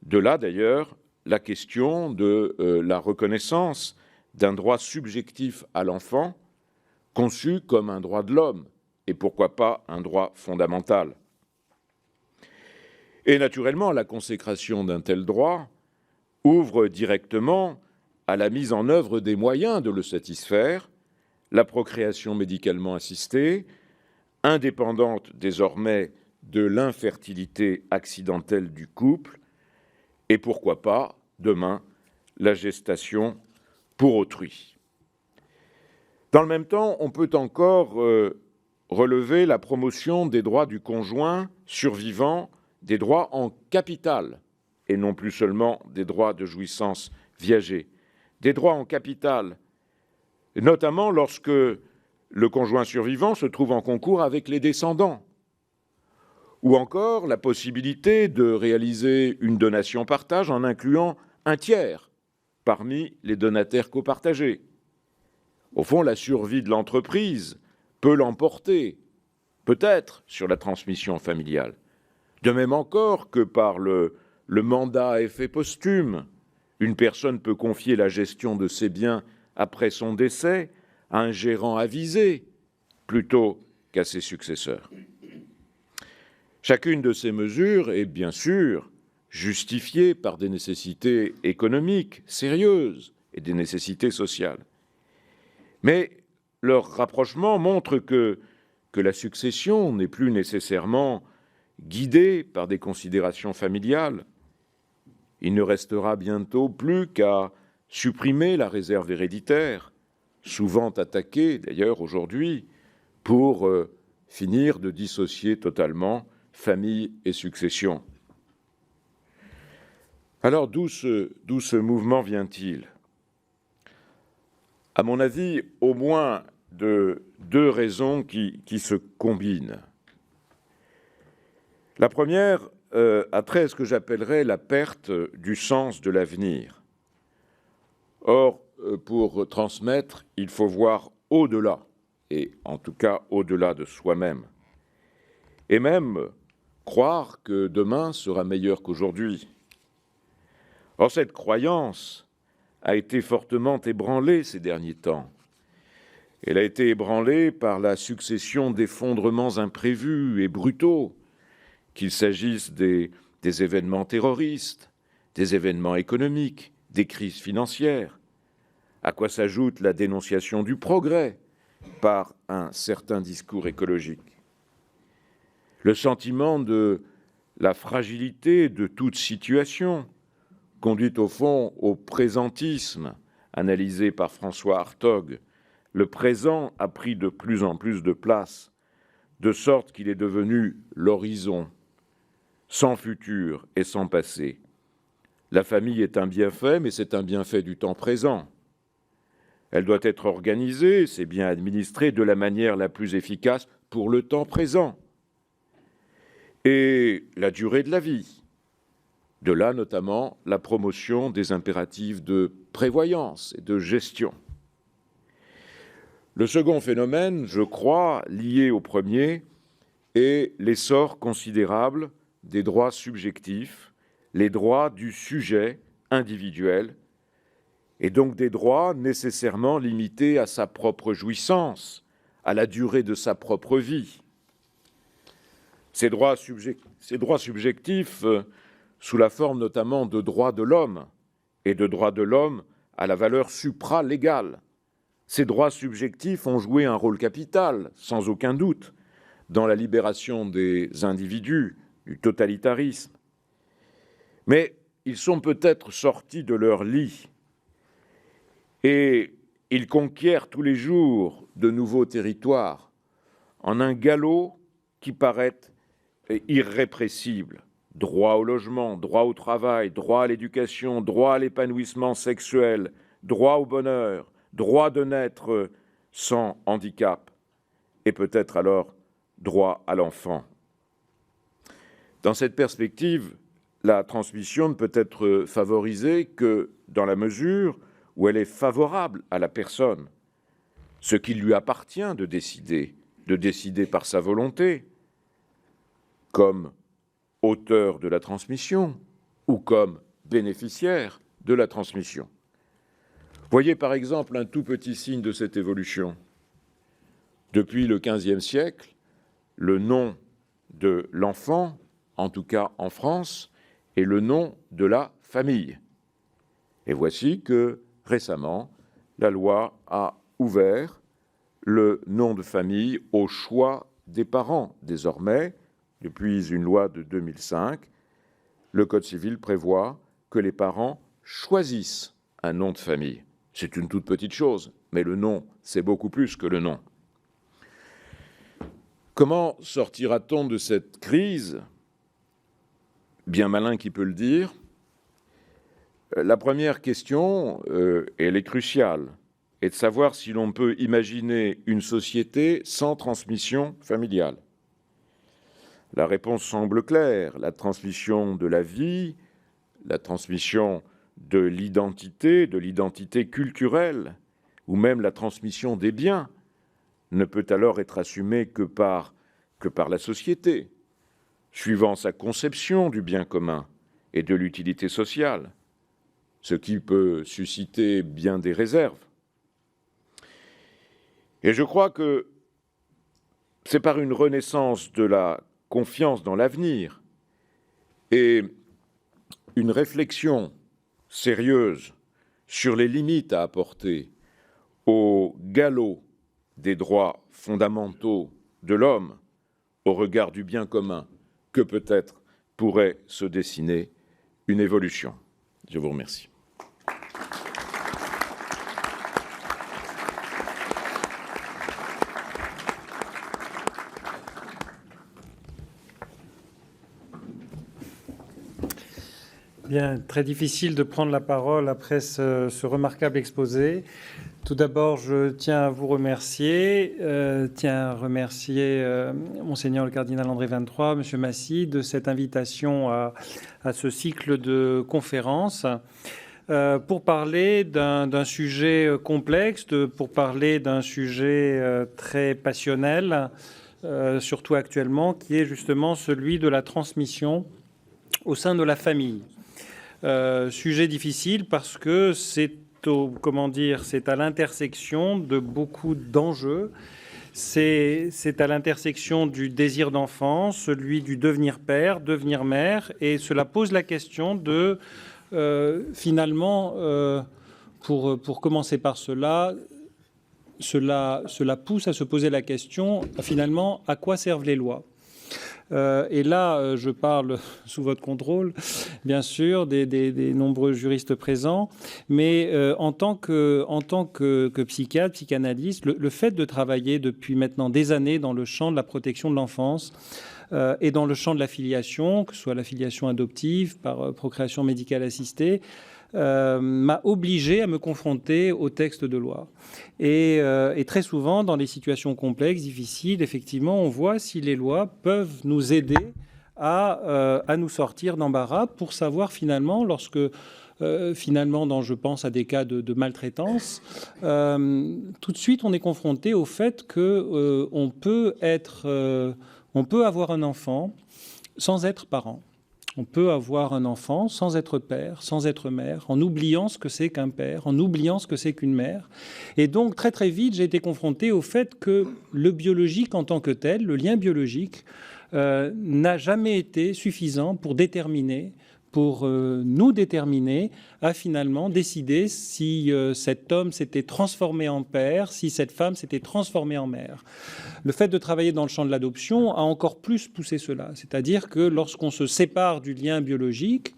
De là, d'ailleurs, la question de la reconnaissance d'un droit subjectif à l'enfant conçu comme un droit de l'homme, et pourquoi pas un droit fondamental. Et naturellement, la consécration d'un tel droit ouvre directement à la mise en œuvre des moyens de le satisfaire, la procréation médicalement assistée, indépendante désormais de l'infertilité accidentelle du couple, et pourquoi pas, demain, la gestation pour autrui. Dans le même temps, on peut encore relever la promotion des droits du conjoint survivant, des droits en capital, et non plus seulement des droits de jouissance viagée, des droits en capital, notamment lorsque le conjoint survivant se trouve en concours avec les descendants, ou encore la possibilité de réaliser une donation-partage en incluant un tiers parmi les donataires copartagés. Au fond, la survie de l'entreprise peut l'emporter, peut-être, sur la transmission familiale. De même encore que par le mandat à effet posthume, une personne peut confier la gestion de ses biens après son décès à un gérant avisé plutôt qu'à ses successeurs. Chacune de ces mesures est bien sûr justifiée par des nécessités économiques sérieuses et des nécessités sociales. Mais leur rapprochement montre que la succession n'est plus nécessairement guidée par des considérations familiales. Il ne restera bientôt plus qu'à supprimer la réserve héréditaire, souvent attaquée d'ailleurs aujourd'hui, pour finir de dissocier totalement famille et succession. Alors d'où ce mouvement vient-il ? À mon avis, au moins de deux raisons qui se combinent. La première a trait à ce que j'appellerais la perte du sens de l'avenir. Or, pour transmettre, il faut voir au-delà, et en tout cas au-delà de soi-même. Et même croire que demain sera meilleur qu'aujourd'hui. Or, cette croyance a été fortement ébranlée ces derniers temps. Elle a été ébranlée par la succession d'effondrements imprévus et brutaux, qu'il s'agisse des événements terroristes, des événements économiques, des crises financières, à quoi s'ajoute la dénonciation du progrès par un certain discours écologique. Le sentiment de la fragilité de toute situation conduit au fond au présentisme, analysé par François Hartog. Le présent a pris de plus en plus de place, de sorte qu'il est devenu l'horizon, sans futur et sans passé. La famille est un bienfait, mais c'est un bienfait du temps présent. Elle doit être organisée, c'est bien administrée de la manière la plus efficace pour le temps présent. Et la durée de la vie. De là, notamment, la promotion des impératifs de prévoyance et de gestion. Le second phénomène, je crois, lié au premier, est l'essor considérable des droits subjectifs, les droits du sujet individuel, et donc des droits nécessairement limités à sa propre jouissance, à la durée de sa propre vie. Ces droits subjectifs, sous la forme notamment de droits de l'homme, et de droits de l'homme à la valeur supralégale. Ces droits subjectifs ont joué un rôle capital, sans aucun doute, dans la libération des individus, du totalitarisme. Mais ils sont peut-être sortis de leur lit, et ils conquièrent tous les jours de nouveaux territoires, en un galop qui paraît irrépressible. Droit au logement, droit au travail, droit à l'éducation, droit à l'épanouissement sexuel, droit au bonheur, droit de naître sans handicap, et peut-être alors droit à l'enfant. Dans cette perspective, la transmission ne peut être favorisée que dans la mesure où elle est favorable à la personne, ce qui lui appartient de décider par sa volonté, comme auteur de la transmission ou comme bénéficiaire de la transmission. Voyez par exemple un tout petit signe de cette évolution. Depuis le XVe siècle, le nom de l'enfant, en tout cas en France, est le nom de la famille. Et voici que, récemment, la loi a ouvert le nom de famille au choix des parents. Désormais, depuis une loi de 2005, le Code civil prévoit que les parents choisissent un nom de famille. C'est une toute petite chose, mais le nom, c'est beaucoup plus que le nom. Comment sortira-t-on de cette crise ? Bien malin qui peut le dire. La première question, elle est cruciale, est de savoir si l'on peut imaginer une société sans transmission familiale. La réponse semble claire, la transmission de la vie, la transmission de l'identité culturelle, ou même la transmission des biens, ne peut alors être assumée que par la société, suivant sa conception du bien commun et de l'utilité sociale, ce qui peut susciter bien des réserves. Et je crois que c'est par une renaissance de la confiance dans l'avenir et une réflexion sérieuse sur les limites à apporter au galop des droits fondamentaux de l'homme au regard du bien commun que peut-être pourrait se dessiner une évolution. Je vous remercie. Bien, très difficile de prendre la parole après ce remarquable exposé. Tout d'abord, je tiens à vous remercier, Monseigneur le cardinal André XXIII, Monsieur Massy, de cette invitation à ce cycle de conférences pour parler d'un sujet complexe, pour parler d'un sujet très passionnel, surtout actuellement, qui est justement celui de la transmission au sein de la famille. Sujet difficile parce que c'est à l'intersection de beaucoup d'enjeux. C'est à l'intersection du désir d'enfant, celui du devenir père, devenir mère, et cela pose la question de, finalement, pour commencer par cela pousse à se poser la question, finalement, à quoi servent les lois ? Et là, je parle sous votre contrôle, bien sûr, des nombreux juristes présents, mais en tant que psychiatre, psychanalyste, le fait de travailler depuis maintenant des années dans le champ de la protection de l'enfance et dans le champ de la filiation, que ce soit la filiation adoptive, par procréation médicale assistée, m'a obligé à me confronter au texte de loi. Et très souvent, dans des situations complexes, difficiles, effectivement, on voit si les lois peuvent nous aider à nous sortir d'embarras pour savoir finalement, lorsque je pense à des cas de maltraitance, tout de suite on est confronté au fait que on peut avoir un enfant sans être parent. On peut avoir un enfant sans être père, sans être mère, en oubliant ce que c'est qu'un père, en oubliant ce que c'est qu'une mère. Et donc, très très vite, j'ai été confronté au fait que le biologique en tant que tel, le lien biologique, n'a jamais été suffisant pour nous déterminer à finalement décider si cet homme s'était transformé en père, si cette femme s'était transformée en mère. Le fait de travailler dans le champ de l'adoption a encore plus poussé cela. C'est-à-dire que lorsqu'on se sépare du lien biologique,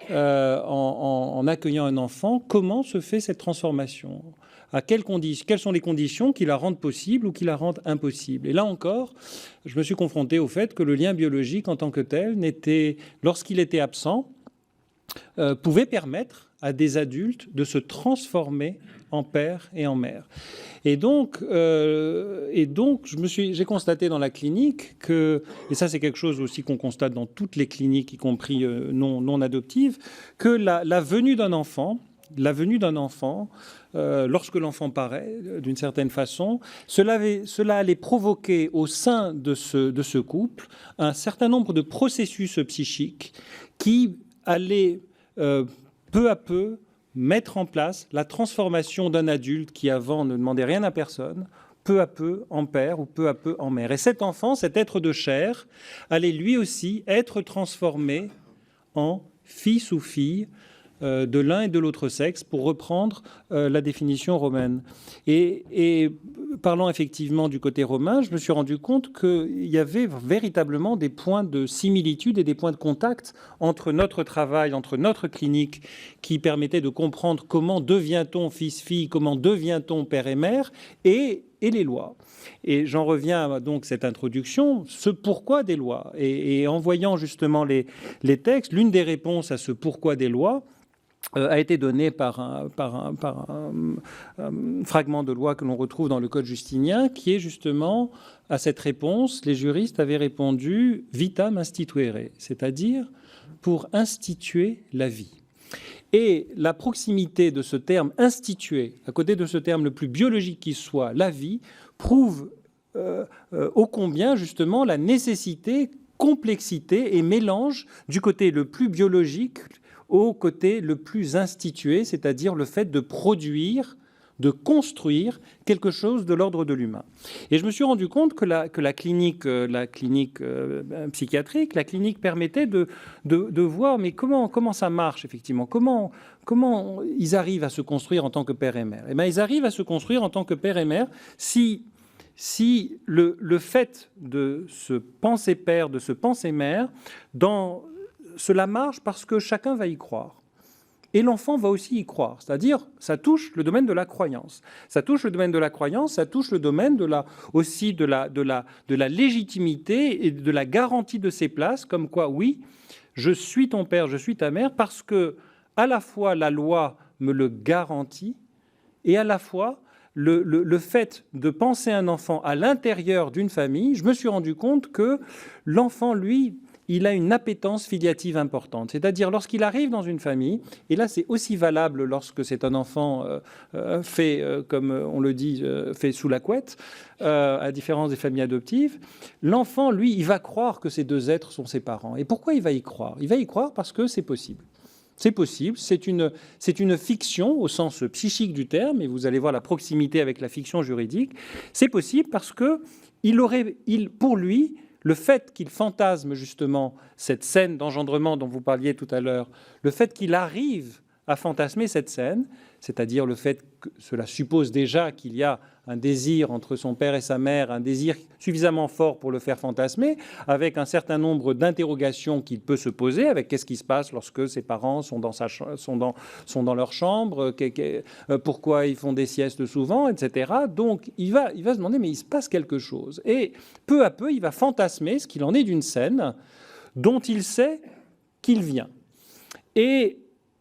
en accueillant un enfant, comment se fait cette transformation ? Quelles sont les conditions qui la rendent possible ou qui la rendent impossible ? Et là encore, je me suis confronté au fait que le lien biologique en tant que tel, lorsqu'il était absent, pouvait permettre à des adultes de se transformer en père et en mère. Et donc j'ai constaté dans la clinique que, et ça c'est quelque chose aussi qu'on constate dans toutes les cliniques, y compris non adoptives, que la venue d'un enfant, lorsque l'enfant paraît, d'une certaine façon, cela allait provoquer au sein de ce couple un certain nombre de processus psychiques qui allaient peu à peu mettre en place la transformation d'un adulte qui avant ne demandait rien à personne peu à peu en père ou peu à peu en mère. Et cet enfant, cet être de chair, allait lui aussi être transformé en fils ou fille de l'un et de l'autre sexe, pour reprendre la définition romaine. Et parlant effectivement du côté romain, je me suis rendu compte qu'il y avait véritablement des points de similitude et des points de contact entre notre travail, entre notre clinique, qui permettait de comprendre comment devient-on fils-fille, comment devient-on père et mère, et les lois. Et j'en reviens donc à cette introduction, ce pourquoi des lois. Et en voyant justement les textes, l'une des réponses à ce pourquoi des lois a été donnée par un fragment de loi que l'on retrouve dans le Code justinien, qui est justement à cette réponse, les juristes avaient répondu « vitam instituere », c'est-à-dire pour instituer la vie. Et la proximité de ce terme « instituer », à côté de ce terme le plus biologique qui soit, la vie, prouve ô combien justement la nécessité, complexité et mélange du côté le plus biologique au côté le plus institué, c'est-à-dire le fait de produire, de construire quelque chose de l'ordre de l'humain. Et je me suis rendu compte que la clinique psychiatrique, la clinique permettait de voir, mais comment ça marche effectivement, comment ils arrivent à se construire en tant que père et mère. Eh bien, ils arrivent à se construire en tant que père et mère si le fait de se penser père, de se penser mère, cela marche parce que chacun va y croire. Et l'enfant va aussi y croire. C'est-à-dire, ça touche le domaine de la croyance. Ça touche le domaine de la croyance, ça touche le domaine de la légitimité et de la garantie de ses places, comme quoi, oui, je suis ton père, je suis ta mère, parce que à la fois la loi me le garantit, et à la fois le fait de penser un enfant à l'intérieur d'une famille, je me suis rendu compte que l'enfant, lui, il a une appétence filiative importante. C'est-à-dire, lorsqu'il arrive dans une famille, et là c'est aussi valable lorsque c'est un enfant fait, comme on le dit, fait sous la couette, à différence des familles adoptives, l'enfant, lui, il va croire que ces deux êtres sont ses parents. Et pourquoi il va y croire? Il va y croire parce que c'est possible. C'est possible, c'est une fiction au sens psychique du terme, et vous allez voir la proximité avec la fiction juridique. C'est possible parce que pour lui, le fait qu'il fantasme justement cette scène d'engendrement dont vous parliez tout à l'heure, le fait qu'il arrive à fantasmer cette scène, c'est-à-dire le fait que cela suppose déjà qu'il y a un désir entre son père et sa mère, un désir suffisamment fort pour le faire fantasmer, avec un certain nombre d'interrogations qu'il peut se poser, avec qu'est-ce qui se passe lorsque ses parents sont dans leur chambre, pourquoi ils font des siestes souvent, etc. Donc il va se demander, mais il se passe quelque chose. Et peu à peu, il va fantasmer ce qu'il en est d'une scène dont il sait qu'il vient. Et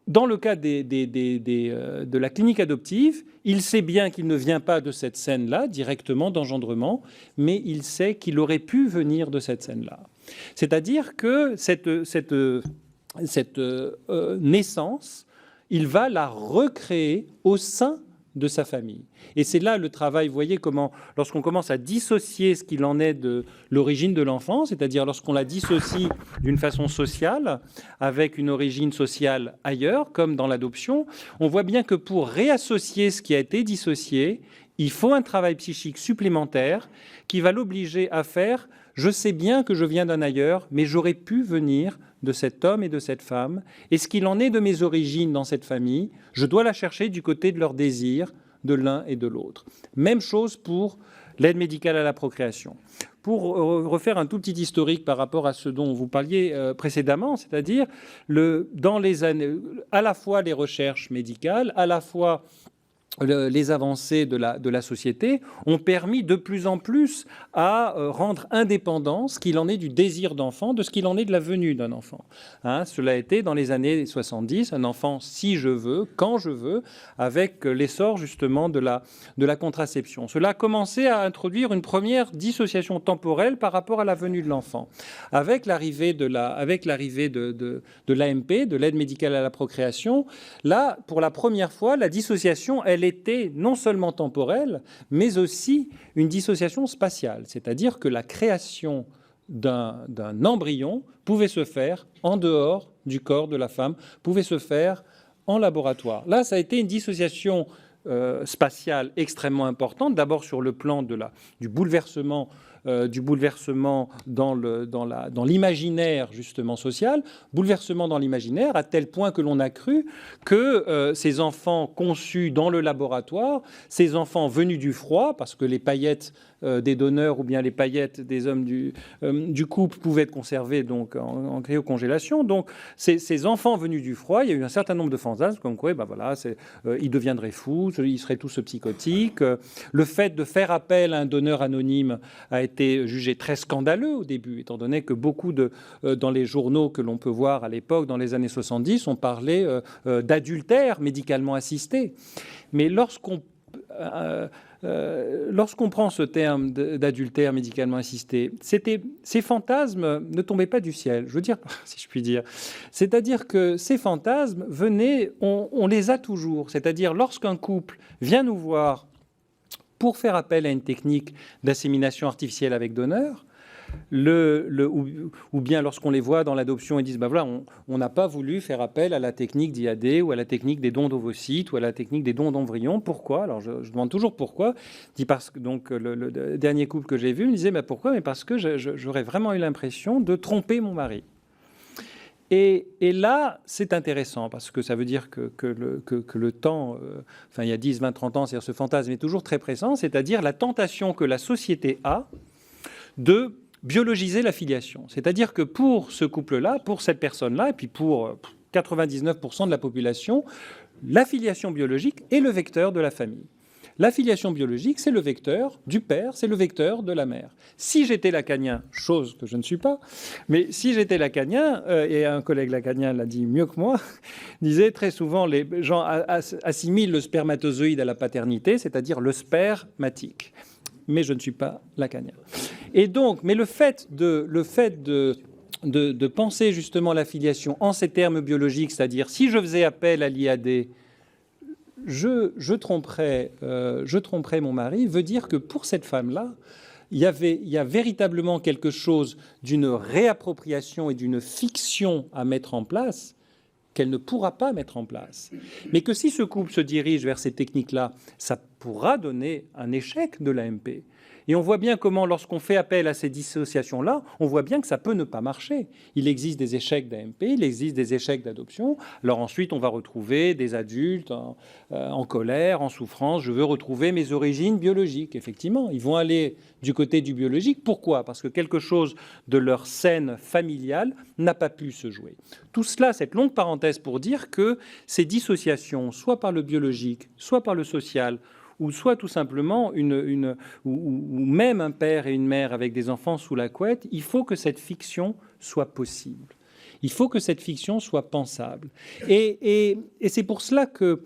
dans le cas de la clinique adoptive, il sait bien qu'il ne vient pas de cette scène-là, directement d'engendrement, mais il sait qu'il aurait pu venir de cette scène-là. C'est-à-dire que cette naissance, il va la recréer au sein de sa famille. Et c'est là le travail, vous voyez comment, lorsqu'on commence à dissocier ce qu'il en est de l'origine de l'enfant, c'est-à-dire lorsqu'on la dissocie d'une façon sociale, avec une origine sociale ailleurs, comme dans l'adoption, on voit bien que pour réassocier ce qui a été dissocié, il faut un travail psychique supplémentaire qui va l'obliger à faire « je sais bien que je viens d'un ailleurs, mais j'aurais pu venir de cet homme et de cette femme, et ce qu'il en est de mes origines dans cette famille, je dois la chercher du côté de leurs désirs, de l'un et de l'autre. » Même chose pour l'aide médicale à la procréation. Pour refaire un tout petit historique par rapport à ce dont vous parliez précédemment, c'est-à-dire dans les années, à la fois les recherches médicales, à la fois les avancées de la société ont permis de plus en plus à rendre indépendant ce qu'il en est du désir d'enfant, de ce qu'il en est de la venue d'un enfant. Cela a été dans les années 70, un enfant si je veux, quand je veux, avec l'essor justement de la contraception. Cela a commencé à introduire une première dissociation temporelle par rapport à la venue de l'enfant. Avec l'arrivée de l'AMP, de l'aide médicale à la procréation, là, pour la première fois, la dissociation, elle était non seulement temporelle, mais aussi une dissociation spatiale. C'est-à-dire que la création d'un embryon pouvait se faire en dehors du corps de la femme, pouvait se faire en laboratoire. Là, ça a été une dissociation spatiale extrêmement importante, d'abord sur le plan du bouleversement dans l'imaginaire justement social, bouleversement dans l'imaginaire à tel point que l'on a cru que ces enfants conçus dans le laboratoire, ces enfants venus du froid, parce que les paillettes des donneurs ou bien les paillettes des hommes du couple pouvaient être conservées donc en cryocongélation. Donc ces enfants venus du froid, il y a eu un certain nombre de fantasmes comme quoi ils deviendraient fous, ils seraient tous psychotiques. Le fait de faire appel à un donneur anonyme a été jugé très scandaleux au début, étant donné que beaucoup dans les journaux que l'on peut voir à l'époque, dans les années 70, on parlait d'adultère médicalement assisté. Mais lorsqu'on prend ce terme d'adultère médicalement assisté, ces fantasmes ne tombaient pas du ciel, je veux dire, si je puis dire. C'est-à-dire que ces fantasmes venaient, on les a toujours. C'est-à-dire lorsqu'un couple vient nous voir pour faire appel à une technique d'insémination artificielle avec donneur, ou bien lorsqu'on les voit dans l'adoption et disent on n'a pas voulu faire appel à la technique d'IAD ou à la technique des dons d'ovocytes ou à la technique des dons d'embryons. Pourquoi? Alors je demande toujours pourquoi. Je dis parce que donc le dernier couple que j'ai vu me disait pourquoi? Mais parce que j'aurais vraiment eu l'impression de tromper mon mari. Et là, c'est intéressant parce que ça veut dire que le temps, il y a 10, 20, 30 ans, c'est-à-dire ce fantasme est toujours très présent, c'est-à-dire la tentation que la société a de biologiser la filiation. C'est-à-dire que pour ce couple-là, pour cette personne-là, et puis pour 99% de la population, la filiation biologique est le vecteur de la famille. La filiation biologique, c'est le vecteur du père, c'est le vecteur de la mère. Si j'étais lacanien, chose que je ne suis pas, mais si j'étais lacanien, et un collègue lacanien l'a dit mieux que moi, disait très souvent, les gens assimilent le spermatozoïde à la paternité, c'est-à-dire le spermatique. Mais je ne suis pas lacanien. Et donc, mais le fait de penser justement la filiation en ces termes biologiques, c'est-à-dire si je faisais appel à l'IAD, je tromperais mon mari, veut dire que pour cette femme-là, il y a véritablement quelque chose d'une réappropriation et d'une fiction à mettre en place qu'elle ne pourra pas mettre en place. Mais que si ce couple se dirige vers ces techniques-là, ça pourra donner un échec de l'AMP. Et on voit bien comment, lorsqu'on fait appel à ces dissociations-là, on voit bien que ça peut ne pas marcher. Il existe des échecs d'AMP, il existe des échecs d'adoption. Alors ensuite, on va retrouver des adultes en colère, en souffrance. Je veux retrouver mes origines biologiques. Effectivement, ils vont aller du côté du biologique. Pourquoi? Parce que quelque chose de leur scène familiale n'a pas pu se jouer. Tout cela, cette longue parenthèse pour dire que ces dissociations, soit par le biologique, soit par le social, ou soit tout simplement ou même un père et une mère avec des enfants sous la couette, il faut que cette fiction soit possible. Il faut que cette fiction soit pensable. Et c'est pour cela que,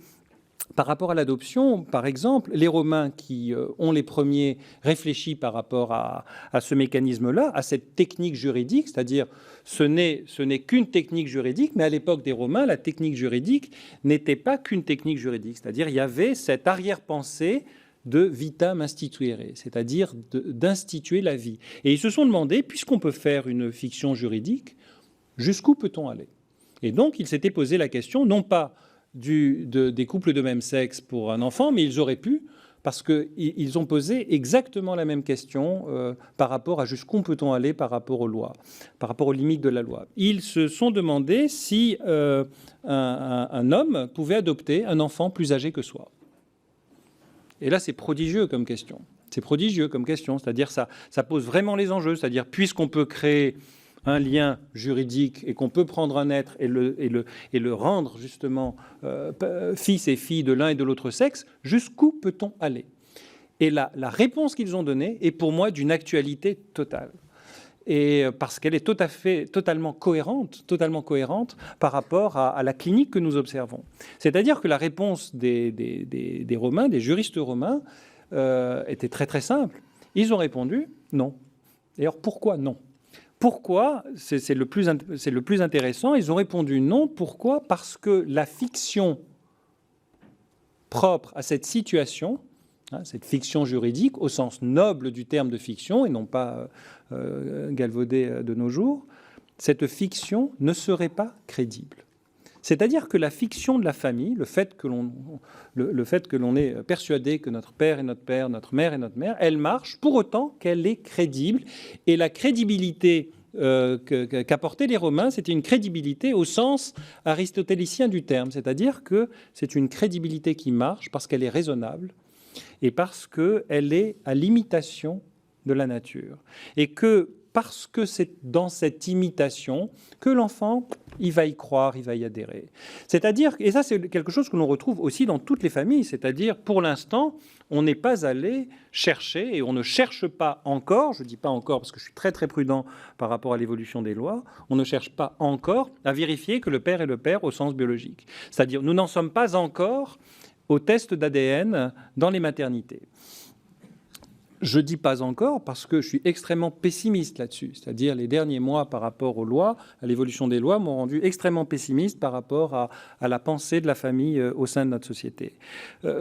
par rapport à l'adoption, par exemple, les Romains qui ont les premiers réfléchi par rapport à ce mécanisme-là, à cette technique juridique, c'est-à-dire ce n'est qu'une technique juridique, mais à l'époque des Romains, la technique juridique n'était pas qu'une technique juridique, c'est-à-dire il y avait cette arrière-pensée de vitam instituere, c'est-à-dire d'instituer la vie. Et ils se sont demandé, puisqu'on peut faire une fiction juridique, jusqu'où peut-on aller? Et donc ils s'étaient posé la question, non pas des couples de même sexe pour un enfant, mais ils auraient pu, parce qu'ils ont posé exactement la même question par rapport à jusqu'où peut-on aller par rapport aux lois, par rapport aux limites de la loi. Ils se sont demandé si un homme pouvait adopter un enfant plus âgé que soi. Et là, c'est prodigieux comme question. C'est prodigieux comme question, c'est-à-dire ça pose vraiment les enjeux, c'est-à-dire puisqu'on peut créer un lien juridique et qu'on peut prendre un être et le rendre justement fils et fille de l'un et de l'autre sexe, jusqu'où peut-on aller? Et la réponse qu'ils ont donnée est pour moi d'une actualité totale. Et parce qu'elle est totalement cohérente par rapport à la clinique que nous observons. C'est-à-dire que la réponse des Romains, des juristes romains, était très très simple. Ils ont répondu non. D'ailleurs, pourquoi non? Pourquoi? C'est le plus intéressant. Ils ont répondu non. Pourquoi? Parce que la fiction propre à cette situation, cette fiction juridique, au sens noble du terme de fiction, et non pas galvaudée de nos jours, cette fiction ne serait pas crédible. C'est-à-dire que la fiction de la famille, le fait que l'on est persuadé que notre père est notre père, notre mère est notre mère, elle marche pour autant qu'elle est crédible. Et la crédibilité qu'apportaient les Romains, c'était une crédibilité au sens aristotélicien du terme, c'est-à-dire que c'est une crédibilité qui marche parce qu'elle est raisonnable et parce qu'elle est à l'imitation de la nature. Et que parce que c'est dans cette imitation que l'enfant, il va y croire, il va y adhérer. C'est-à-dire, et ça c'est quelque chose que l'on retrouve aussi dans toutes les familles, c'est-à-dire pour l'instant, on n'est pas allé chercher, et on ne cherche pas encore, je ne dis pas encore parce que je suis très très prudent par rapport à l'évolution des lois, on ne cherche pas encore à vérifier que le père est le père au sens biologique. C'est-à-dire, nous n'en sommes pas encore au test d'ADN dans les maternités. Je dis pas encore parce que je suis extrêmement pessimiste là-dessus. C'est-à-dire les derniers mois par rapport aux lois, à l'évolution des lois, m'ont rendu extrêmement pessimiste par rapport à la pensée de la famille au sein de notre société.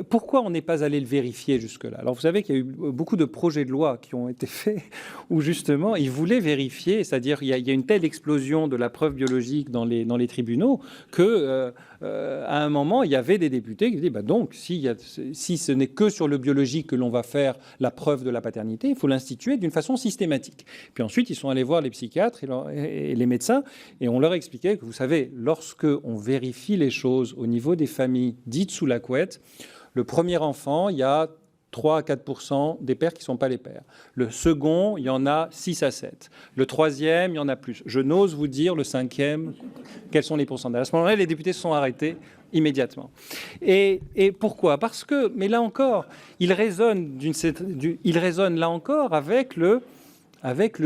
Pourquoi on n'est pas allé le vérifier jusque-là? Alors vous savez qu'il y a eu beaucoup de projets de loi qui ont été faits où justement ils voulaient vérifier, c'est-à-dire il y a une telle explosion de la preuve biologique dans les tribunaux que à un moment il y avait des députés qui disaient donc si ce n'est que sur le biologique que l'on va faire la preuve de la paternité, il faut l'instituer d'une façon systématique. Puis ensuite, ils sont allés voir les psychiatres et les médecins et on leur expliquait que, vous savez, lorsque on vérifie les choses au niveau des familles dites sous la couette, le premier enfant, il y a 3 à 4% des pères qui ne sont pas les pères. Le second, il y en a 6 à 7. Le troisième, il y en a plus. Je n'ose vous dire le cinquième, quels sont les pourcentages. À ce moment-là, les députés se sont arrêtés immédiatement. Et pourquoi? Parce que, mais là encore, il résonne là encore avec le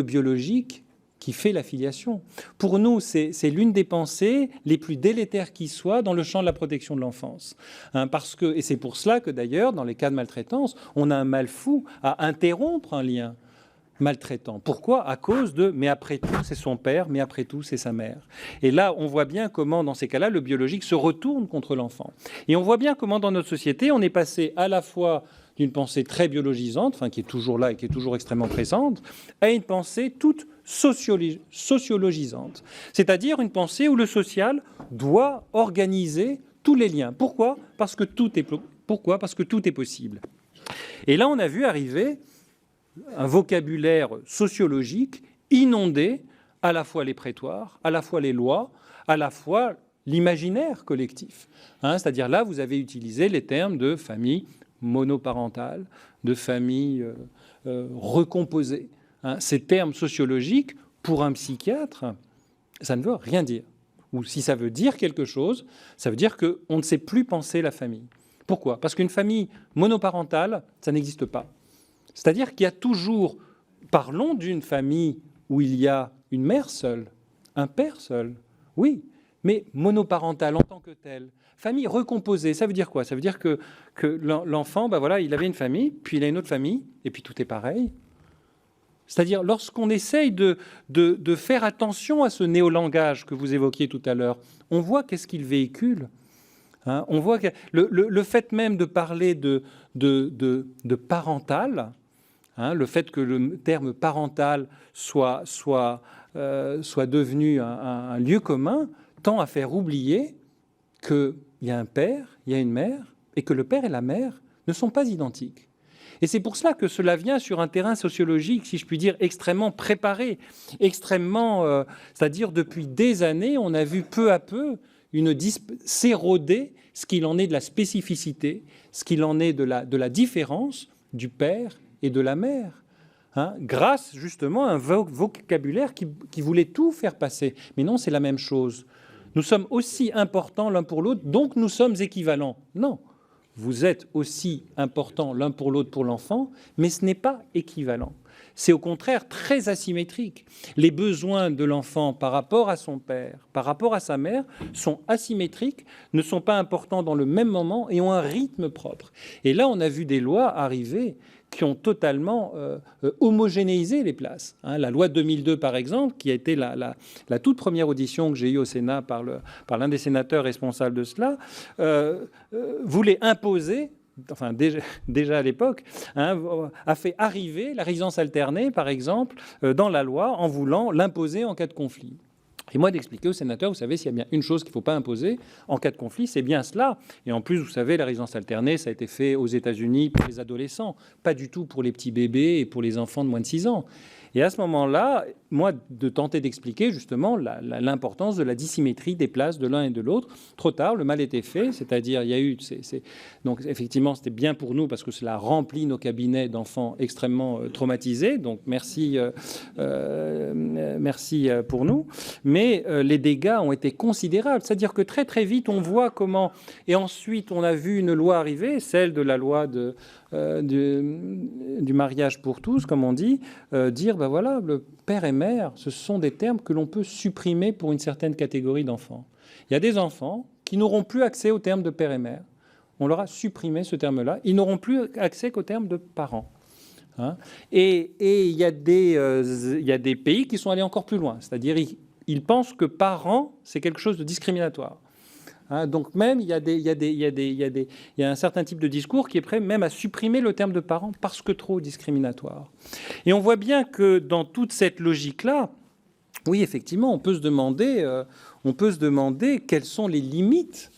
biologique qui fait la filiation. Pour nous, c'est l'une des pensées les plus délétères qui soient dans le champ de la protection de l'enfance. Et c'est pour cela que d'ailleurs, dans les cas de maltraitance, on a un mal fou à interrompre un lien maltraitant. Pourquoi? À cause de « mais après tout, c'est son père, mais après tout, c'est sa mère ». Et là, on voit bien comment, dans ces cas-là, le biologique se retourne contre l'enfant. Et on voit bien comment, dans notre société, on est passé à la fois d'une pensée très biologisante, enfin qui est toujours là et qui est toujours extrêmement présente, à une pensée toute sociologisante. C'est-à-dire une pensée où le social doit organiser tous les liens. Pourquoi? Parce que tout est possible. Et là, on a vu arriver un vocabulaire sociologique inondé à la fois les prétoires, à la fois les lois, à la fois l'imaginaire collectif. C'est-à-dire là, vous avez utilisé les termes de famille monoparentale, de famille recomposée. Ces termes sociologiques, pour un psychiatre, ça ne veut rien dire. Ou si ça veut dire quelque chose, ça veut dire qu'on ne sait plus penser la famille. Pourquoi? Parce qu'une famille monoparentale, ça n'existe pas. C'est-à-dire qu'il y a toujours, parlons d'une famille où il y a une mère seule, un père seul, oui, mais monoparentale en tant que telle. Famille recomposée, ça veut dire quoi? Ça veut dire que l'enfant, il avait une famille, puis il a une autre famille, et puis tout est pareil. C'est-à-dire, lorsqu'on essaye de faire attention à ce néolangage que vous évoquiez tout à l'heure, on voit qu'est-ce qu'il véhicule. On voit que le fait même de parler de parental, le fait que le terme parental soit devenu un lieu commun, tend à faire oublier qu'il y a un père, il y a une mère, et que le père et la mère ne sont pas identiques. Et c'est pour cela que cela vient sur un terrain sociologique, si je puis dire, extrêmement préparé, c'est-à-dire depuis des années, on a vu peu à peu s'éroder ce qu'il en est de la spécificité, ce qu'il en est de la différence du père et de la mère, grâce justement à un vocabulaire qui voulait tout faire passer. Mais non, c'est la même chose. Nous sommes aussi importants l'un pour l'autre, donc nous sommes équivalents. Non, vous êtes aussi importants l'un pour l'autre pour l'enfant, mais ce n'est pas équivalent. C'est au contraire très asymétrique. Les besoins de l'enfant par rapport à son père, par rapport à sa mère, sont asymétriques, ne sont pas importants dans le même moment et ont un rythme propre. Et là, on a vu des lois arriver qui ont totalement homogénéisé les places. La loi de 2002, par exemple, qui a été la toute première audition que j'ai eue au Sénat par l'un des sénateurs responsables de cela, voulait imposer, enfin déjà à l'époque, a fait arriver la résidence alternée, par exemple, dans la loi en voulant l'imposer en cas de conflit. Et moi, d'expliquer aux sénateurs, vous savez, s'il y a bien une chose qu'il ne faut pas imposer en cas de conflit, c'est bien cela. Et en plus, vous savez, la résidence alternée, ça a été fait aux États-Unis pour les adolescents, pas du tout pour les petits bébés et pour les enfants de moins de 6 ans. Et à ce moment-là, moi, de tenter d'expliquer justement l'importance de la dissymétrie des places de l'un et de l'autre. Trop tard, le mal était fait, c'est-à-dire il y a eu... Donc effectivement, c'était bien pour nous parce que cela remplit nos cabinets d'enfants extrêmement traumatisés. Donc merci pour nous. Mais les dégâts ont été considérables. C'est-à-dire que très très vite, on voit comment... Et ensuite, on a vu une loi arriver, celle de la loi du mariage pour tous, comme on dit, dire, ben voilà, le père et mère, ce sont des termes que l'on peut supprimer pour une certaine catégorie d'enfants. Il y a des enfants qui n'auront plus accès au terme de père et mère. On leur a supprimé ce terme-là. Ils n'auront plus accès qu'au terme de parents. Hein, et il y a des pays qui sont allés encore plus loin. C'est-à-dire, ils pensent que parents, c'est quelque chose de discriminatoire. Hein, donc même, il y a un certain type de discours qui est prêt même à supprimer le terme de parent parce que trop discriminatoire. Et on voit bien que dans toute cette logique-là, oui, effectivement, on peut se demander quelles sont les limites,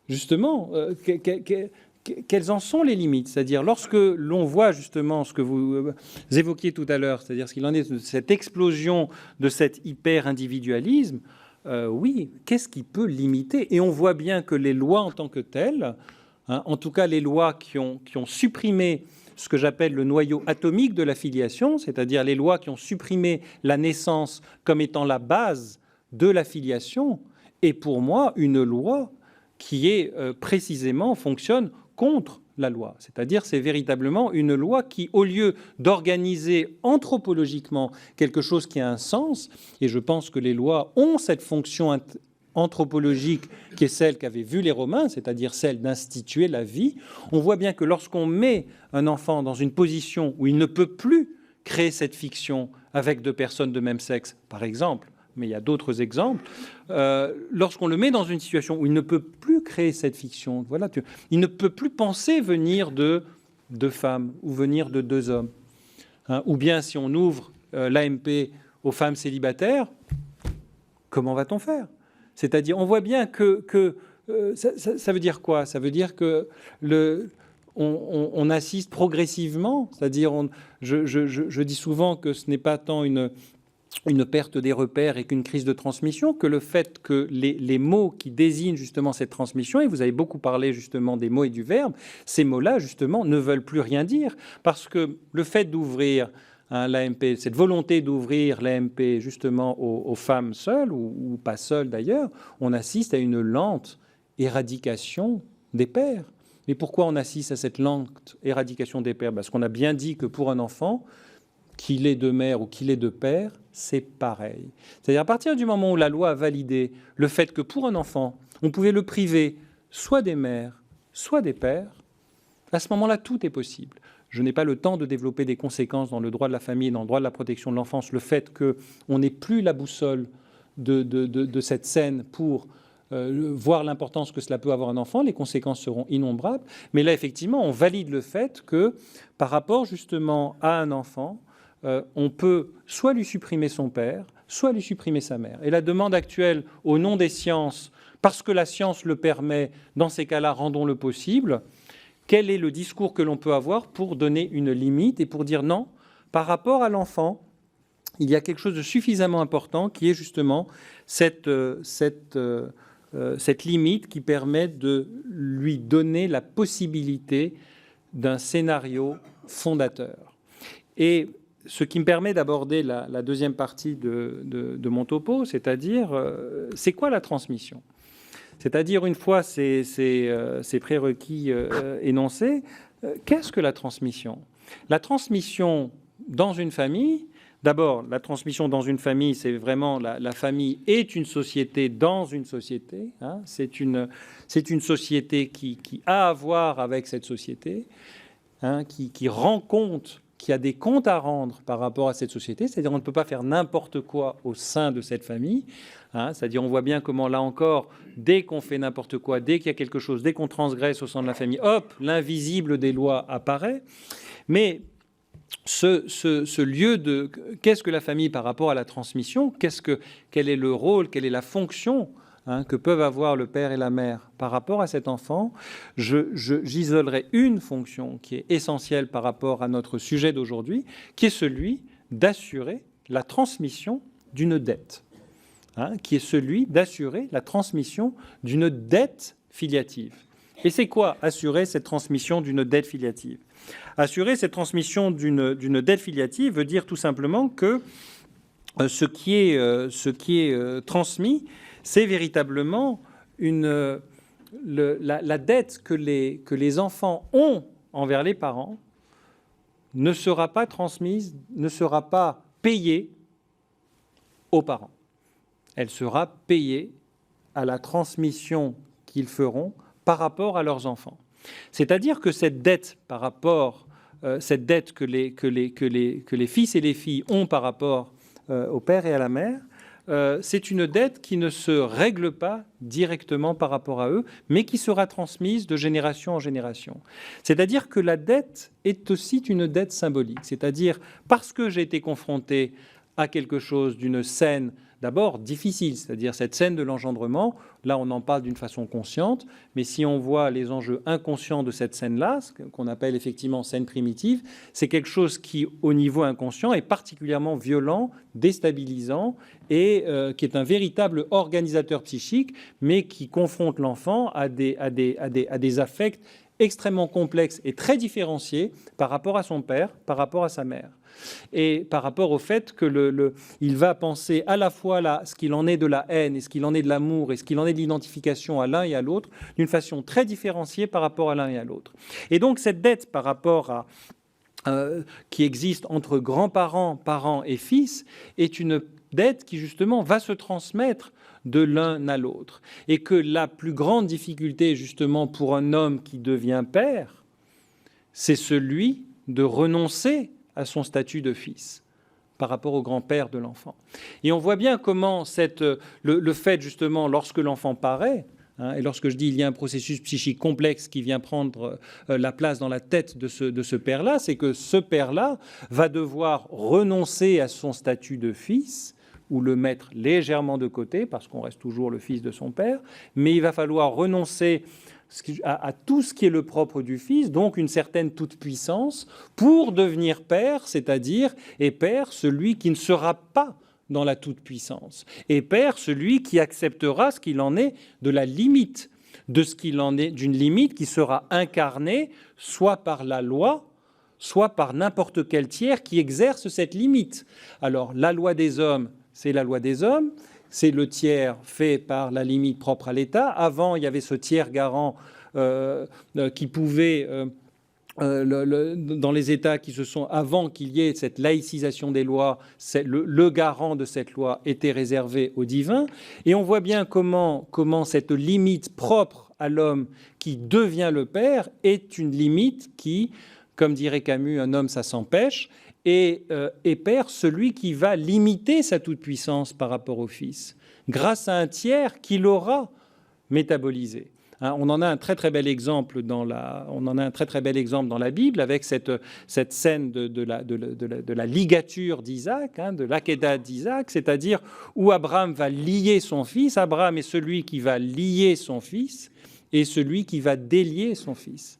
justement, quelles en sont les limites. C'est-à-dire, lorsque l'on voit justement ce que vous évoquiez tout à l'heure, c'est-à-dire ce qu'il en est de cette explosion de cet hyper-individualisme, oui, qu'est-ce qui peut limiter? Et on voit bien que les lois en tant que telles, hein, en tout cas les lois qui ont supprimé ce que j'appelle le noyau atomique de la filiation, c'est-à-dire les lois qui ont supprimé la naissance comme étant la base de la filiation, est pour moi une loi qui est précisément fonctionne contre la loi. C'est-à-dire c'est véritablement une loi qui, au lieu d'organiser anthropologiquement quelque chose qui a un sens, et je pense que les lois ont cette fonction anthropologique qui est celle qu'avaient vu les Romains, c'est-à-dire celle d'instituer la vie, on voit bien que lorsqu'on met un enfant dans une position où il ne peut plus créer cette fiction avec deux personnes de même sexe, par exemple, mais il y a d'autres exemples, lorsqu'on le met dans une situation où il ne peut plus créer cette fiction, voilà, il ne peut plus penser venir de deux femmes ou venir de deux hommes. Hein, ou bien si on ouvre l'AMP aux femmes célibataires, comment va-t-on faire? C'est-à-dire, on voit bien que ça veut dire quoi? Ça veut dire que on assiste progressivement, c'est-à-dire, je dis souvent que ce n'est pas tant une perte des repères et qu'une crise de transmission, que le fait que les mots qui désignent justement cette transmission, et vous avez beaucoup parlé justement des mots et du verbe, ces mots-là justement ne veulent plus rien dire, parce que le fait d'ouvrir l'AMP, cette volonté d'ouvrir l'AMP justement aux femmes seules, ou pas seules d'ailleurs, on assiste à une lente éradication des pères. Mais pourquoi on assiste à cette lente éradication des pères? Parce qu'on a bien dit que pour un enfant, qu'il ait de mère ou qu'il ait de père, c'est pareil. C'est-à-dire à partir du moment où la loi a validé le fait que pour un enfant, on pouvait le priver soit des mères, soit des pères, à ce moment-là, tout est possible. Je n'ai pas le temps de développer des conséquences dans le droit de la famille, dans le droit de la protection de l'enfance, le fait qu'on n'ait plus la boussole de cette scène pour voir l'importance que cela peut avoir un enfant, les conséquences seront innombrables. Mais là, effectivement, on valide le fait que par rapport justement à un enfant, on peut soit lui supprimer son père, soit lui supprimer sa mère. Et la demande actuelle, au nom des sciences, parce que la science le permet, dans ces cas-là, rendons-le possible, quel est le discours que l'on peut avoir pour donner une limite et pour dire non, par rapport à l'enfant, il y a quelque chose de suffisamment important qui est justement cette limite qui permet de lui donner la possibilité d'un scénario fondateur. Et ce qui me permet d'aborder la deuxième partie de mon topo, c'est-à-dire, c'est quoi la transmission? C'est-à-dire, une fois ces prérequis énoncés, qu'est-ce que la transmission? La transmission dans une famille, d'abord, la transmission dans une famille, c'est vraiment la famille est une société dans une société. Hein, c'est une société qui a à voir avec cette société, hein, qui rend compte, qui a des comptes à rendre par rapport à cette société, c'est-à-dire on ne peut pas faire n'importe quoi au sein de cette famille, hein, c'est-à-dire on voit bien comment là encore, dès qu'on fait n'importe quoi, dès qu'il y a quelque chose, dès qu'on transgresse au sein de la famille, hop, l'invisible des lois apparaît. Mais ce lieu de qu'est-ce que la famille par rapport à la transmission, quel est le rôle, quelle est la fonction que peuvent avoir le père et la mère par rapport à cet enfant, j'isolerai une fonction qui est essentielle par rapport à notre sujet d'aujourd'hui, qui est celui d'assurer la transmission d'une dette, qui est celui d'assurer la transmission d'une dette filiative. Et c'est quoi assurer cette transmission d'une dette filiative ? Assurer cette transmission d'une dette filiative veut dire tout simplement que ce qui est transmis, c'est véritablement la dette que les enfants ont envers les parents ne sera pas transmise, ne sera pas payée aux parents. Elle sera payée à la transmission qu'ils feront par rapport à leurs enfants. C'est-à-dire que cette dette par rapport, cette dette que les fils et les filles ont par rapport au père et à la mère, c'est une dette qui ne se règle pas directement par rapport à eux, mais qui sera transmise de génération en génération. C'est-à-dire que la dette est aussi une dette symbolique. C'est-à-dire, parce que j'ai été confronté à quelque chose d'une scène d'abord difficile, c'est-à-dire cette scène de l'engendrement, là on en parle d'une façon consciente, mais si on voit les enjeux inconscients de cette scène-là, ce qu'on appelle effectivement scène primitive, c'est quelque chose qui, au niveau inconscient, est particulièrement violent, déstabilisant, et qui est un véritable organisateur psychique, mais qui confronte l'enfant à des affects extrêmement complexes et très différenciés par rapport à son père, par rapport à sa mère. Et par rapport au fait que il va penser à la fois ce qu'il en est de la haine et ce qu'il en est de l'amour et ce qu'il en est de l'identification à l'un et à l'autre d'une façon très différenciée par rapport à l'un et à l'autre. Et donc cette dette par rapport qui existe entre grands-parents, parents et fils est une dette qui justement va se transmettre de l'un à l'autre. Et que la plus grande difficulté justement pour un homme qui devient père, c'est celui de renoncer à son statut de fils par rapport au grand-père de l'enfant. Et on voit bien comment le fait justement, lorsque l'enfant paraît, et lorsque je dis il y a un processus psychique complexe qui vient prendre la place dans la tête de ce père-là, c'est que ce père-là va devoir renoncer à son statut de fils ou le mettre légèrement de côté, parce qu'on reste toujours le fils de son père, mais il va falloir renoncer à tout ce qui est le propre du Fils, donc une certaine toute-puissance, pour devenir père, c'est-à-dire, et père, celui qui ne sera pas dans la toute-puissance, et père, celui qui acceptera ce qu'il en est de la limite, de ce qu'il en est d'une limite qui sera incarnée soit par la loi, soit par n'importe quel tiers qui exerce cette limite. Alors, la loi des hommes, c'est la loi des hommes, c'est le tiers fait par la limite propre à l'État. Avant, il y avait ce tiers garant qui pouvait, dans les États qui se sont, avant qu'il y ait cette laïcisation des lois, le garant de cette loi était réservé au divin. Et on voit bien comment cette limite propre à l'homme qui devient le père est une limite qui, comme dirait Camus, un homme ça s'empêche, et père celui qui va limiter sa toute-puissance par rapport au Fils, grâce à un tiers qui l'aura métabolisé. On en a un très très bel exemple dans la Bible avec cette scène de la ligature d'Isaac, de l'Akéda d'Isaac, c'est-à-dire où Abraham va lier son fils. Abraham est celui qui va lier son fils et celui qui va délier son fils,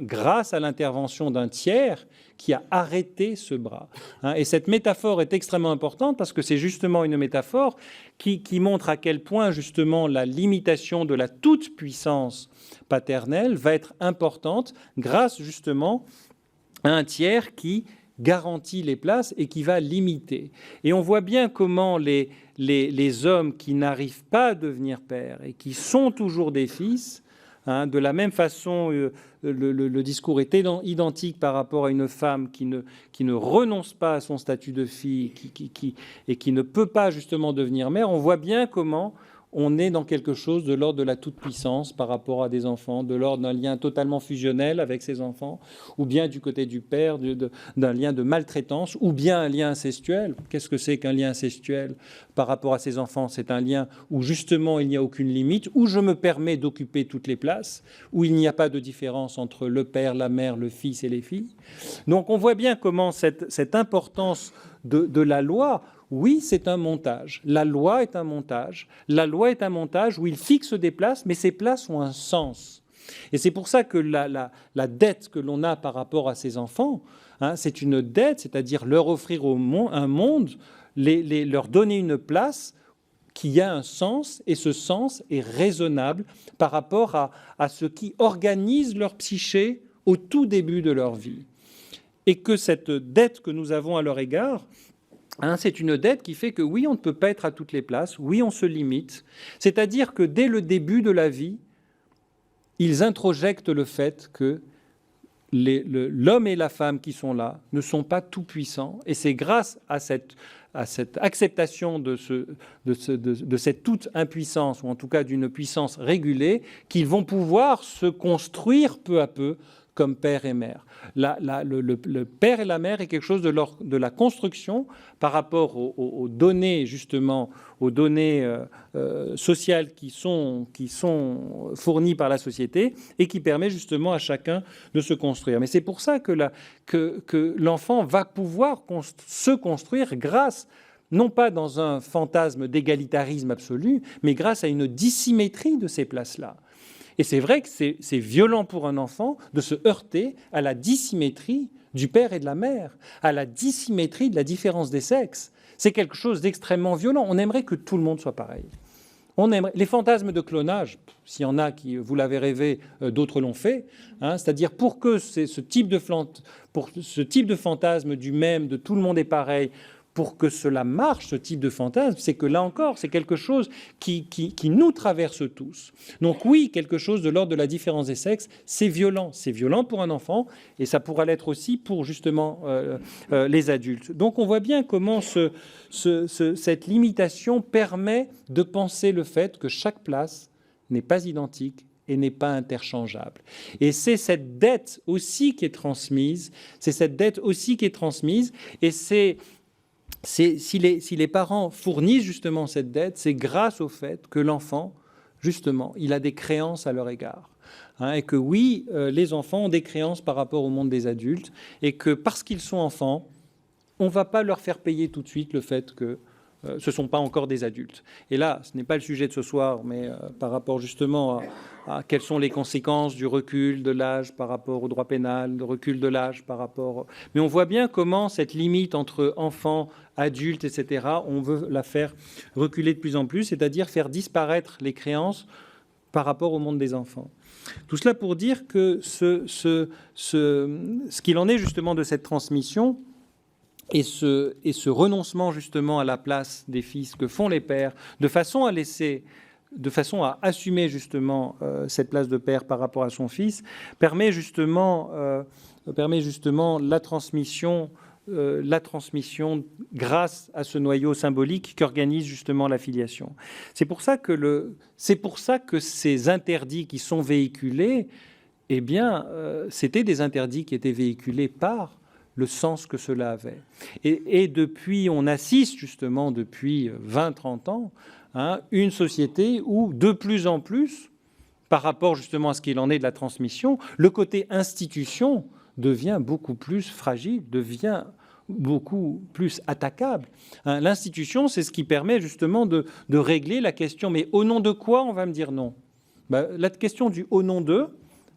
grâce à l'intervention d'un tiers qui a arrêté ce bras. Et cette métaphore est extrêmement importante parce que c'est justement une métaphore qui montre à quel point justement la limitation de la toute-puissance paternelle va être importante grâce justement à un tiers qui garantit les places et qui va limiter. Et on voit bien comment les hommes qui n'arrivent pas à devenir pères et qui sont toujours des fils, de la même façon, le discours est identique par rapport à une femme qui ne renonce pas à son statut de fille et qui ne peut pas justement devenir mère. On voit bien comment on est dans quelque chose de l'ordre de la toute-puissance par rapport à des enfants, de l'ordre d'un lien totalement fusionnel avec ses enfants, ou bien du côté du père, d'un lien de maltraitance, ou bien un lien incestuel. Qu'est-ce que c'est qu'un lien incestuel par rapport à ses enfants? C'est un lien où justement il n'y a aucune limite, où je me permets d'occuper toutes les places, où il n'y a pas de différence entre le père, la mère, le fils et les filles. Donc on voit bien comment cette importance de la loi, oui, c'est un montage. La loi est un montage. La loi est un montage où il fixe des places, mais ces places ont un sens. Et c'est pour ça que la dette que l'on a par rapport à ces enfants, c'est une dette, c'est-à-dire leur offrir un monde, leur donner une place qui a un sens, et ce sens est raisonnable par rapport à ce qui organise leur psyché au tout début de leur vie. Et que cette dette que nous avons à leur égard, c'est une dette qui fait que oui, on ne peut pas être à toutes les places, oui, on se limite. C'est-à-dire que dès le début de la vie, ils introjectent le fait que l'homme et la femme qui sont là ne sont pas tout-puissants. Et c'est grâce à cette acceptation de cette toute-impuissance, ou en tout cas d'une puissance régulée, qu'ils vont pouvoir se construire peu à peu comme père et mère. Le père et la mère est quelque chose de la construction par rapport aux données, justement, aux données sociales qui sont fournies par la société et qui permet justement à chacun de se construire. Mais c'est pour ça que l'enfant va pouvoir se construire grâce, non pas dans un fantasme d'égalitarisme absolu, mais grâce à une dissymétrie de ces places-là. Et c'est vrai que c'est violent pour un enfant de se heurter à la dissymétrie du père et de la mère, à la dissymétrie de la différence des sexes. C'est quelque chose d'extrêmement violent. On aimerait que tout le monde soit pareil. Les fantasmes de clonage, s'il y en a qui, vous l'avez rêvé, d'autres l'ont fait, c'est-à-dire pour que ce type de fantasme du même, de tout le monde est pareil, pour que cela marche, ce type de fantasme, c'est que là encore, c'est quelque chose qui nous traverse tous. Donc oui, quelque chose de l'ordre de la différence des sexes, c'est violent. C'est violent pour un enfant, et ça pourra l'être aussi pour justement les adultes. Donc on voit bien comment cette limitation permet de penser le fait que chaque place n'est pas identique et n'est pas interchangeable. Et c'est cette dette aussi qui est transmise, et si les parents fournissent justement cette dette, c'est grâce au fait que l'enfant, justement, il a des créances à leur égard. Et que oui, les enfants ont des créances par rapport au monde des adultes, et que parce qu'ils sont enfants, on ne va pas leur faire payer tout de suite le fait que ce ne sont pas encore des adultes. Et là, ce n'est pas le sujet de ce soir, mais par rapport justement à quelles sont les conséquences du recul de l'âge par rapport au droit pénal, le recul de l'âge par rapport... Mais on voit bien comment cette limite entre enfants, adultes, etc., on veut la faire reculer de plus en plus, c'est-à-dire faire disparaître les créances par rapport au monde des enfants. Tout cela pour dire que ce qu'il en est justement de cette transmission, et ce renoncement justement à la place des fils que font les pères, de façon à assumer justement cette place de père par rapport à son fils, permet justement la transmission grâce à ce noyau symbolique qu'organise justement la filiation. C'est pour ça que ces interdits qui sont véhiculés, eh bien, c'était des interdits qui étaient véhiculés par le sens que cela avait. Et depuis, on assiste justement depuis 20-30 ans, une société où de plus en plus, par rapport justement à ce qu'il en est de la transmission, le côté institution devient beaucoup plus fragile, devient beaucoup plus attaquable. L'institution, c'est ce qui permet justement de régler la question, mais au nom de quoi on va me dire non? La question du au nom de,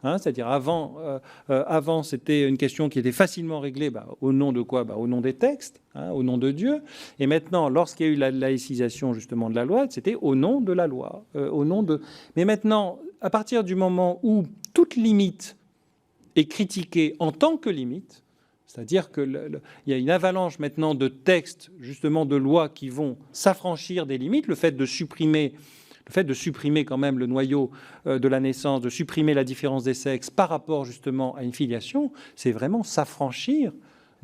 c'est-à-dire avant c'était une question qui était facilement réglée, au nom de quoi? Au nom des textes, au nom de Dieu. Et maintenant, lorsqu'il y a eu la laïcisation justement de la loi, c'était au nom de la loi, Mais maintenant, à partir du moment où toute limite est critiquée en tant que limite, c'est-à-dire qu'il y a une avalanche maintenant de textes, justement de lois qui vont s'affranchir des limites, le fait de supprimer quand même le noyau de la naissance, de supprimer la différence des sexes par rapport justement à une filiation, c'est vraiment s'affranchir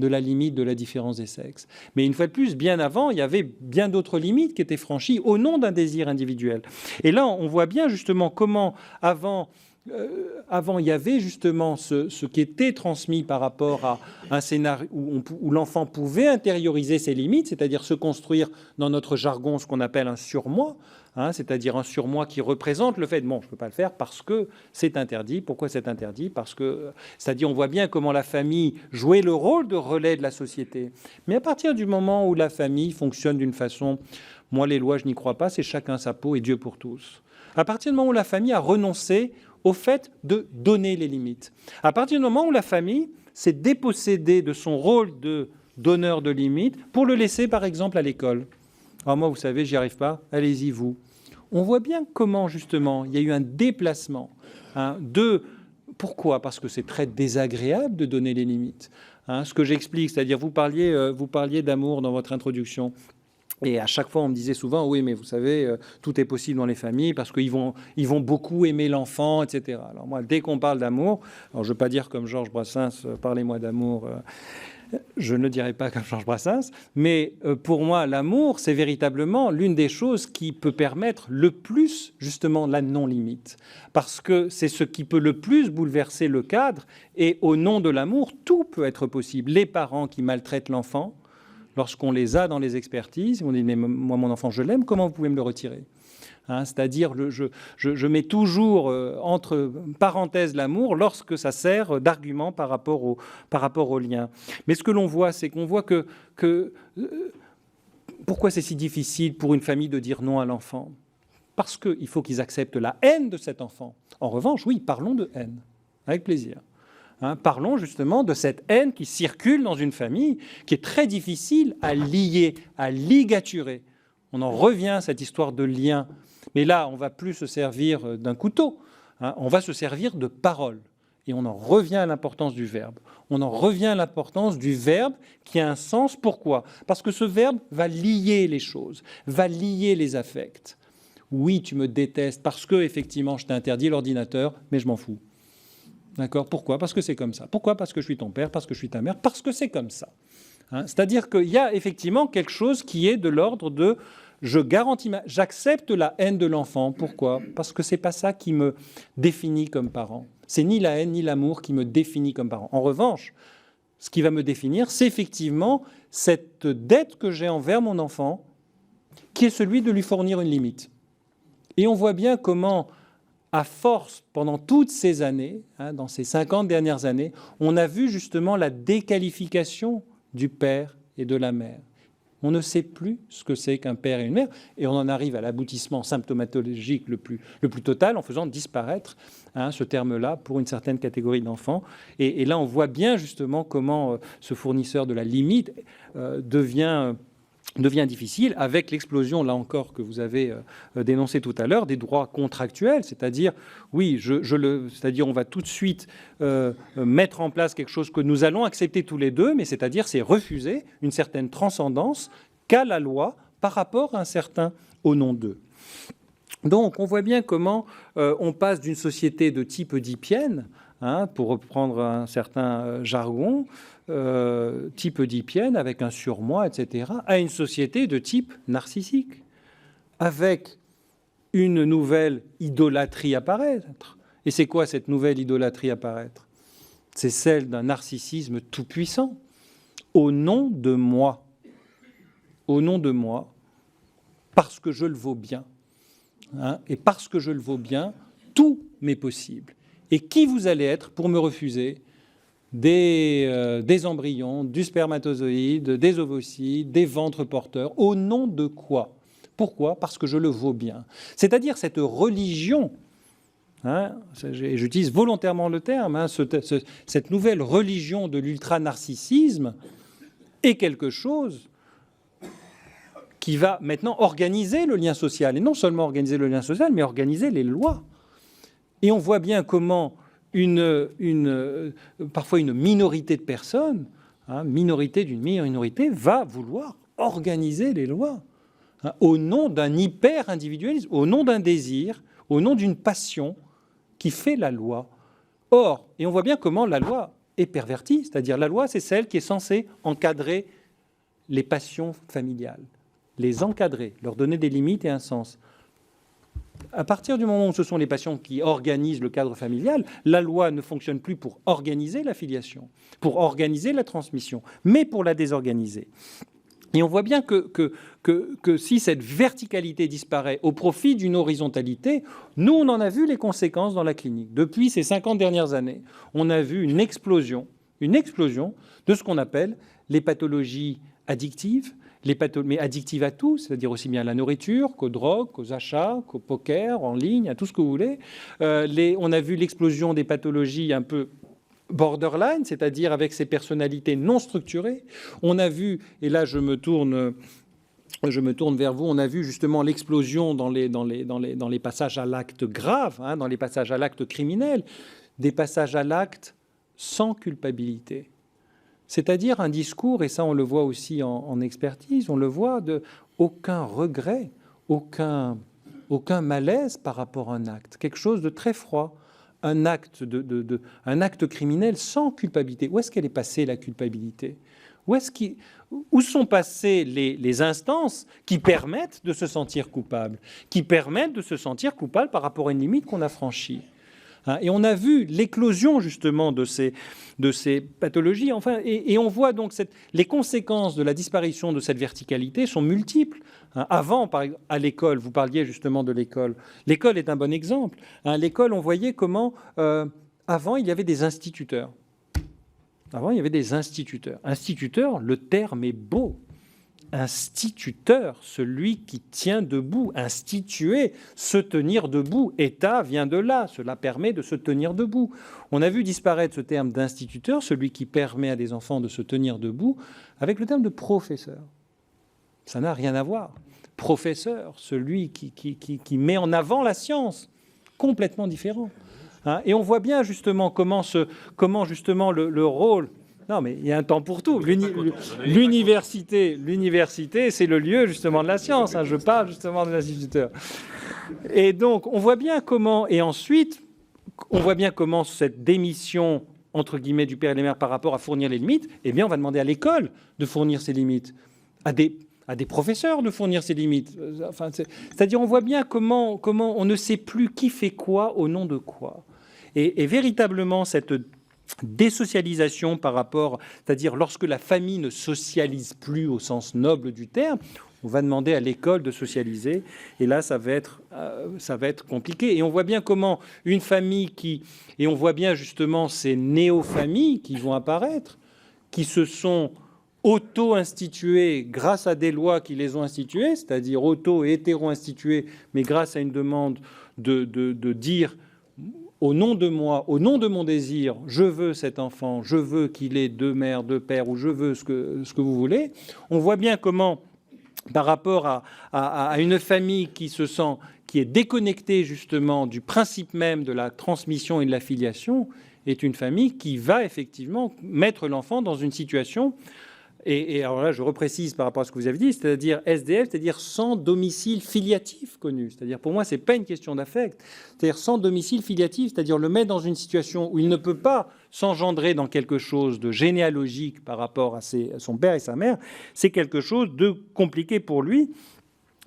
de la limite de la différence des sexes. Mais une fois de plus, bien avant, il y avait bien d'autres limites qui étaient franchies au nom d'un désir individuel. Et là, on voit bien justement comment, avant, il y avait justement ce qui était transmis par rapport à un scénario où l'enfant pouvait intérioriser ses limites, c'est-à-dire se construire dans notre jargon ce qu'on appelle un surmoi, c'est-à-dire un surmoi qui représente le fait de « bon, je ne peux pas le faire parce que c'est interdit ». Pourquoi c'est interdit ? Parce que, c'est-à-dire, on voit bien comment la famille jouait le rôle de relais de la société. Mais à partir du moment où la famille fonctionne d'une façon « moi, les lois, je n'y crois pas, c'est chacun sa peau et Dieu pour tous ». À partir du moment où la famille a renoncé au fait de donner les limites, à partir du moment où la famille s'est dépossédée de son rôle de donneur de limites pour le laisser, par exemple, à l'école. Alors moi, vous savez, j'y arrive pas, allez-y, vous. On voit bien comment, justement, il y a eu un déplacement de... Pourquoi ? Parce que c'est très désagréable de donner les limites. Ce que j'explique, c'est-à-dire, vous parliez d'amour dans votre introduction. Et à chaque fois, on me disait souvent, oui, mais vous savez, tout est possible dans les familles parce qu'ils vont beaucoup aimer l'enfant, etc. Alors moi, dès qu'on parle d'amour, alors je ne veux pas dire comme Georges Brassens, parlez-moi d'amour, je ne dirais pas comme Georges Brassens, mais pour moi, l'amour, c'est véritablement l'une des choses qui peut permettre le plus, justement, la non-limite. Parce que c'est ce qui peut le plus bouleverser le cadre, et au nom de l'amour, tout peut être possible. Les parents qui maltraitent l'enfant, lorsqu'on les a dans les expertises, on dit « mais moi, mon enfant, je l'aime, comment vous pouvez me le retirer ?» C'est-à-dire, je mets toujours entre parenthèses l'amour lorsque ça sert d'argument par rapport au lien. Mais ce que l'on voit, c'est qu'on voit que pourquoi c'est si difficile pour une famille de dire non à l'enfant ? Parce qu'il faut qu'ils acceptent la haine de cet enfant. En revanche, oui, parlons de haine, avec plaisir. Parlons justement de cette haine qui circule dans une famille, qui est très difficile à lier, à ligaturer. On en revient à cette histoire de lien. Mais là, on ne va plus se servir d'un couteau, on va se servir de parole. Et on en revient à l'importance du verbe. On en revient à l'importance du verbe qui a un sens. Pourquoi ? Parce que ce verbe va lier les choses, va lier les affects. Oui, tu me détestes parce que, effectivement, je t'ai interdit l'ordinateur, mais je m'en fous. D'accord ? Pourquoi ? Parce que c'est comme ça. Pourquoi ? Parce que je suis ton père, parce que je suis ta mère, parce que c'est comme ça. C'est-à-dire qu'il y a effectivement quelque chose qui est de l'ordre de j'accepte la haine de l'enfant. Pourquoi ? Parce que c'est pas ça qui me définit comme parent. C'est ni la haine ni l'amour qui me définit comme parent. En revanche, ce qui va me définir, c'est effectivement cette dette que j'ai envers mon enfant, qui est celui de lui fournir une limite. Et on voit bien comment, à force, pendant toutes ces années, dans ces 50 dernières années, on a vu justement la déqualification du père et de la mère. On ne sait plus ce que c'est qu'un père et une mère, et on en arrive à l'aboutissement symptomatologique le plus total en faisant disparaître ce terme-là pour une certaine catégorie d'enfants. Et là, on voit bien justement comment ce fournisseur de la limite devient difficile avec l'explosion, là encore, que vous avez dénoncé tout à l'heure, des droits contractuels, c'est-à-dire, oui, c'est-à-dire on va tout de suite mettre en place quelque chose que nous allons accepter tous les deux, mais c'est-à-dire c'est refuser une certaine transcendance qu'a la loi par rapport à un certain au nom d'eux. Donc, on voit bien comment on passe d'une société de type oedipienne, pour reprendre un certain jargon, type oedipienne, avec un surmoi, etc., à une société de type narcissique, avec une nouvelle idolâtrie apparaître. Et c'est quoi cette nouvelle idolâtrie apparaître ? C'est celle d'un narcissisme tout-puissant, au nom de moi. Au nom de moi, parce que je le vaux bien. Et parce que je le vaux bien, tout m'est possible. Et qui vous allez être pour me refuser des embryons, du spermatozoïde, des ovocytes, des ventres porteurs, au nom de quoi ? Pourquoi ? Parce que je le vaux bien. C'est-à-dire cette religion, j'utilise volontairement le terme, cette nouvelle religion de l'ultra-narcissisme est quelque chose qui va maintenant organiser le lien social. Et non seulement organiser le lien social, mais organiser les lois. Et on voit bien comment parfois une minorité de personnes, minorité d'une minorité, va vouloir organiser les lois au nom d'un hyper-individualisme, au nom d'un désir, au nom d'une passion qui fait la loi. Or, et on voit bien comment la loi est pervertie. C'est-à-dire la loi, c'est celle qui est censée encadrer les passions familiales, les encadrer, leur donner des limites et un sens. À partir du moment où ce sont les passions qui organisent le cadre familial, la loi ne fonctionne plus pour organiser la filiation, pour organiser la transmission, mais pour la désorganiser. Et on voit bien que si cette verticalité disparaît au profit d'une horizontalité, nous, on en a vu les conséquences dans la clinique. Depuis ces 50 dernières années, on a vu une explosion de ce qu'on appelle les pathologies addictives, mais addictives à tout, c'est-à-dire aussi bien à la nourriture qu'aux drogues, qu'aux achats, qu'au poker, en ligne, à tout ce que vous voulez. On a vu l'explosion des pathologies un peu borderline, c'est-à-dire avec ces personnalités non structurées. On a vu, et là je me tourne vers vous, on a vu justement l'explosion dans les passages à l'acte grave, dans les passages à l'acte criminel, des passages à l'acte sans culpabilité. C'est-à-dire un discours, et ça on le voit aussi en expertise, on le voit, de aucun regret, aucun malaise par rapport à un acte, quelque chose de très froid, un acte criminel sans culpabilité. Où est-ce qu'elle est passée, la culpabilité ? Où sont passées les instances qui permettent de se sentir coupable, par rapport à une limite qu'on a franchie ? Et on a vu l'éclosion justement de ces pathologies. Enfin, et on voit donc les conséquences de la disparition de cette verticalité sont multiples. Avant, par exemple, à l'école, vous parliez justement de l'école. L'école est un bon exemple. L'école, on voyait comment, avant, il y avait des instituteurs. Instituteur, le terme est beau. Instituteur, celui qui tient debout, instituer, se tenir debout. État vient de là, cela permet de se tenir debout. On a vu disparaître ce terme d'instituteur, celui qui permet à des enfants de se tenir debout, avec le terme de professeur. Ça n'a rien à voir. Professeur, celui qui met en avant la science, complètement différent. Et on voit bien justement comment justement le rôle... Non, mais il y a un temps pour tout. L'université, c'est le lieu justement de la science. Je parle justement de l'instituteur. Et donc, on voit bien comment... Et ensuite, on voit bien comment cette démission, entre guillemets, du père et des mères par rapport à fournir les limites, eh bien, on va demander à l'école de fournir ses limites, à des professeurs de fournir ses limites. Enfin, c'est-à-dire, on voit bien comment on ne sait plus qui fait quoi au nom de quoi. Et véritablement, cette désocialisation par rapport, c'est-à-dire lorsque la famille ne socialise plus au sens noble du terme, on va demander à l'école de socialiser, et là ça va être compliqué. Et on voit bien comment une famille et on voit bien justement ces néo-familles qui vont apparaître, qui se sont auto-instituées grâce à des lois qui les ont instituées, c'est-à-dire auto- et hétéro-instituées, mais grâce à une demande de dire au nom de moi, au nom de mon désir, je veux cet enfant, je veux qu'il ait 2 mères, 2 pères, ou je veux ce que vous voulez. On voit bien comment, par rapport à une famille qui est déconnectée justement du principe même de la transmission et de la filiation, est une famille qui va effectivement mettre l'enfant dans une situation... Et alors là, je reprécise par rapport à ce que vous avez dit, c'est-à-dire SDF, c'est-à-dire sans domicile filiatif connu. C'est-à-dire, pour moi, ce n'est pas une question d'affect. C'est-à-dire sans domicile filiatif, c'est-à-dire le mettre dans une situation où il ne peut pas s'engendrer dans quelque chose de généalogique par rapport à son père et sa mère, c'est quelque chose de compliqué pour lui.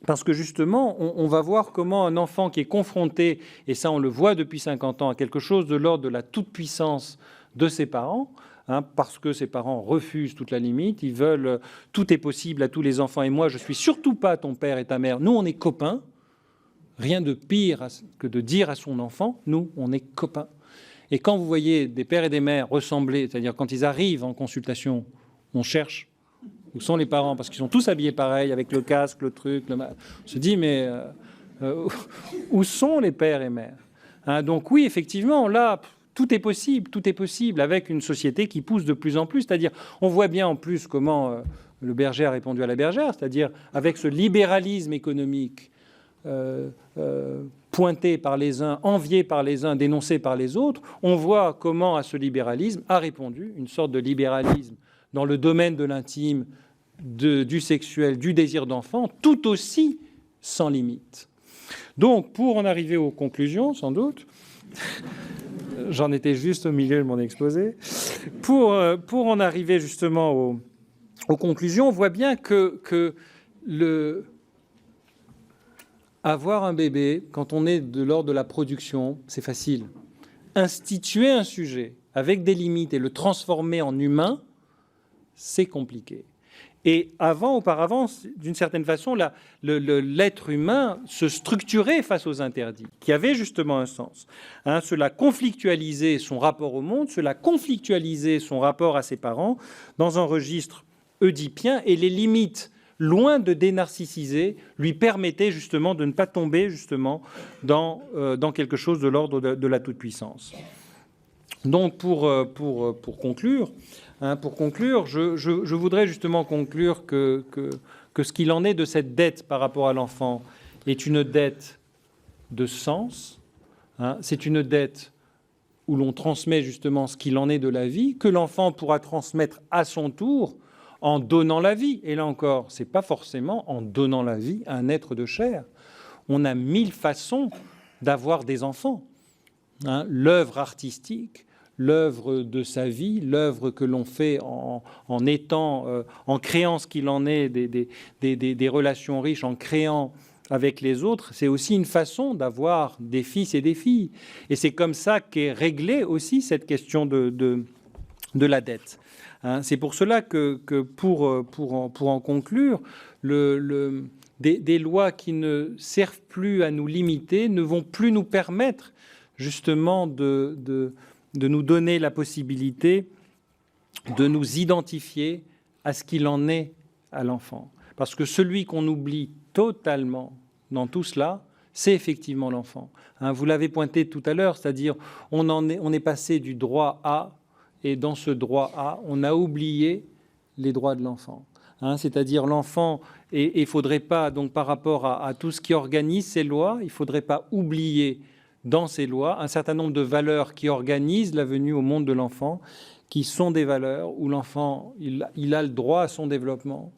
Parce que justement, on va voir comment un enfant qui est confronté, et ça on le voit depuis 50 ans, à quelque chose de l'ordre de la toute-puissance de ses parents, parce que ses parents refusent toute la limite, ils veulent tout est possible à tous les enfants, et moi je suis surtout pas ton père et ta mère, nous on est copains, rien de pire que de dire à son enfant, nous on est copains. Et quand vous voyez des pères et des mères ressembler, c'est-à-dire quand ils arrivent en consultation, on cherche où sont les parents, parce qu'ils sont tous habillés pareil, avec le casque, le truc, on se dit mais où sont les pères et mères, donc oui, effectivement, là... Tout est possible avec une société qui pousse de plus en plus. C'est-à-dire, on voit bien en plus comment le berger a répondu à la bergère, c'est-à-dire avec ce libéralisme économique pointé par les uns, envié par les uns, dénoncé par les autres, on voit comment à ce libéralisme a répondu une sorte de libéralisme dans le domaine de l'intime, du sexuel, du désir d'enfant, tout aussi sans limite. Donc, pour en arriver aux conclusions, sans doute... J'en étais juste au milieu de mon exposé. Pour en arriver justement aux conclusions, on voit bien que avoir un bébé, quand on est de l'ordre de la production, c'est facile. Instituer un sujet avec des limites et le transformer en humain, c'est compliqué. Et auparavant, d'une certaine façon, l'être humain se structurait face aux interdits, qui avaient justement un sens. Cela conflictualisait son rapport au monde, cela conflictualisait son rapport à ses parents dans un registre oedipien, et les limites, loin de dénarcissiser, lui permettaient justement de ne pas tomber justement dans quelque chose de l'ordre de la toute-puissance. Donc, pour conclure, je voudrais justement conclure que ce qu'il en est de cette dette par rapport à l'enfant est une dette de sens. C'est une dette où l'on transmet justement ce qu'il en est de la vie, que l'enfant pourra transmettre à son tour en donnant la vie. Et là encore, ce n'est pas forcément en donnant la vie à un être de chair. On a 1000 façons d'avoir des enfants. L'œuvre artistique, l'œuvre de sa vie, l'œuvre que l'on fait en créant ce qu'il en est, des relations riches, en créant avec les autres, c'est aussi une façon d'avoir des fils et des filles. Et c'est comme ça qu'est réglée aussi cette question de la dette. C'est pour cela que pour en conclure, des lois qui ne servent plus à nous limiter ne vont plus nous permettre justement de nous donner la possibilité de nous identifier à ce qu'il en est à l'enfant. Parce que celui qu'on oublie totalement dans tout cela, c'est effectivement l'enfant. Vous l'avez pointé tout à l'heure, c'est-à-dire on est passé du droit à, et dans ce droit à, on a oublié les droits de l'enfant. C'est-à-dire l'enfant, et il ne faudrait pas, donc par rapport à tout ce qui organise ces lois, il ne faudrait pas oublier dans ces lois un certain nombre de valeurs qui organisent la venue au monde de l'enfant, qui sont des valeurs où l'enfant il a le droit à son développement,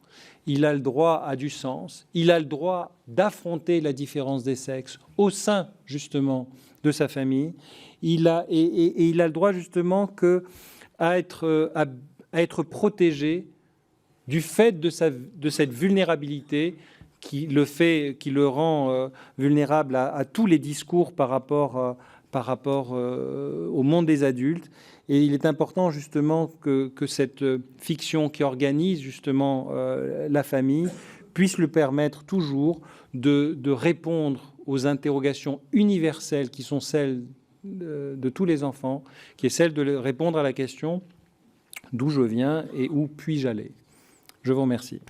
il a le droit à du sens, il a le droit d'affronter la différence des sexes au sein justement de sa famille, il a le droit justement à être protégé du fait de cette vulnérabilité qui le rend vulnérable à tous les discours par rapport au monde des adultes. Et il est important justement que cette fiction qui organise justement la famille puisse le permettre toujours de répondre aux interrogations universelles qui sont celles de tous les enfants, qui est celle de répondre à la question d'où je viens et où puis-je aller. Je vous remercie.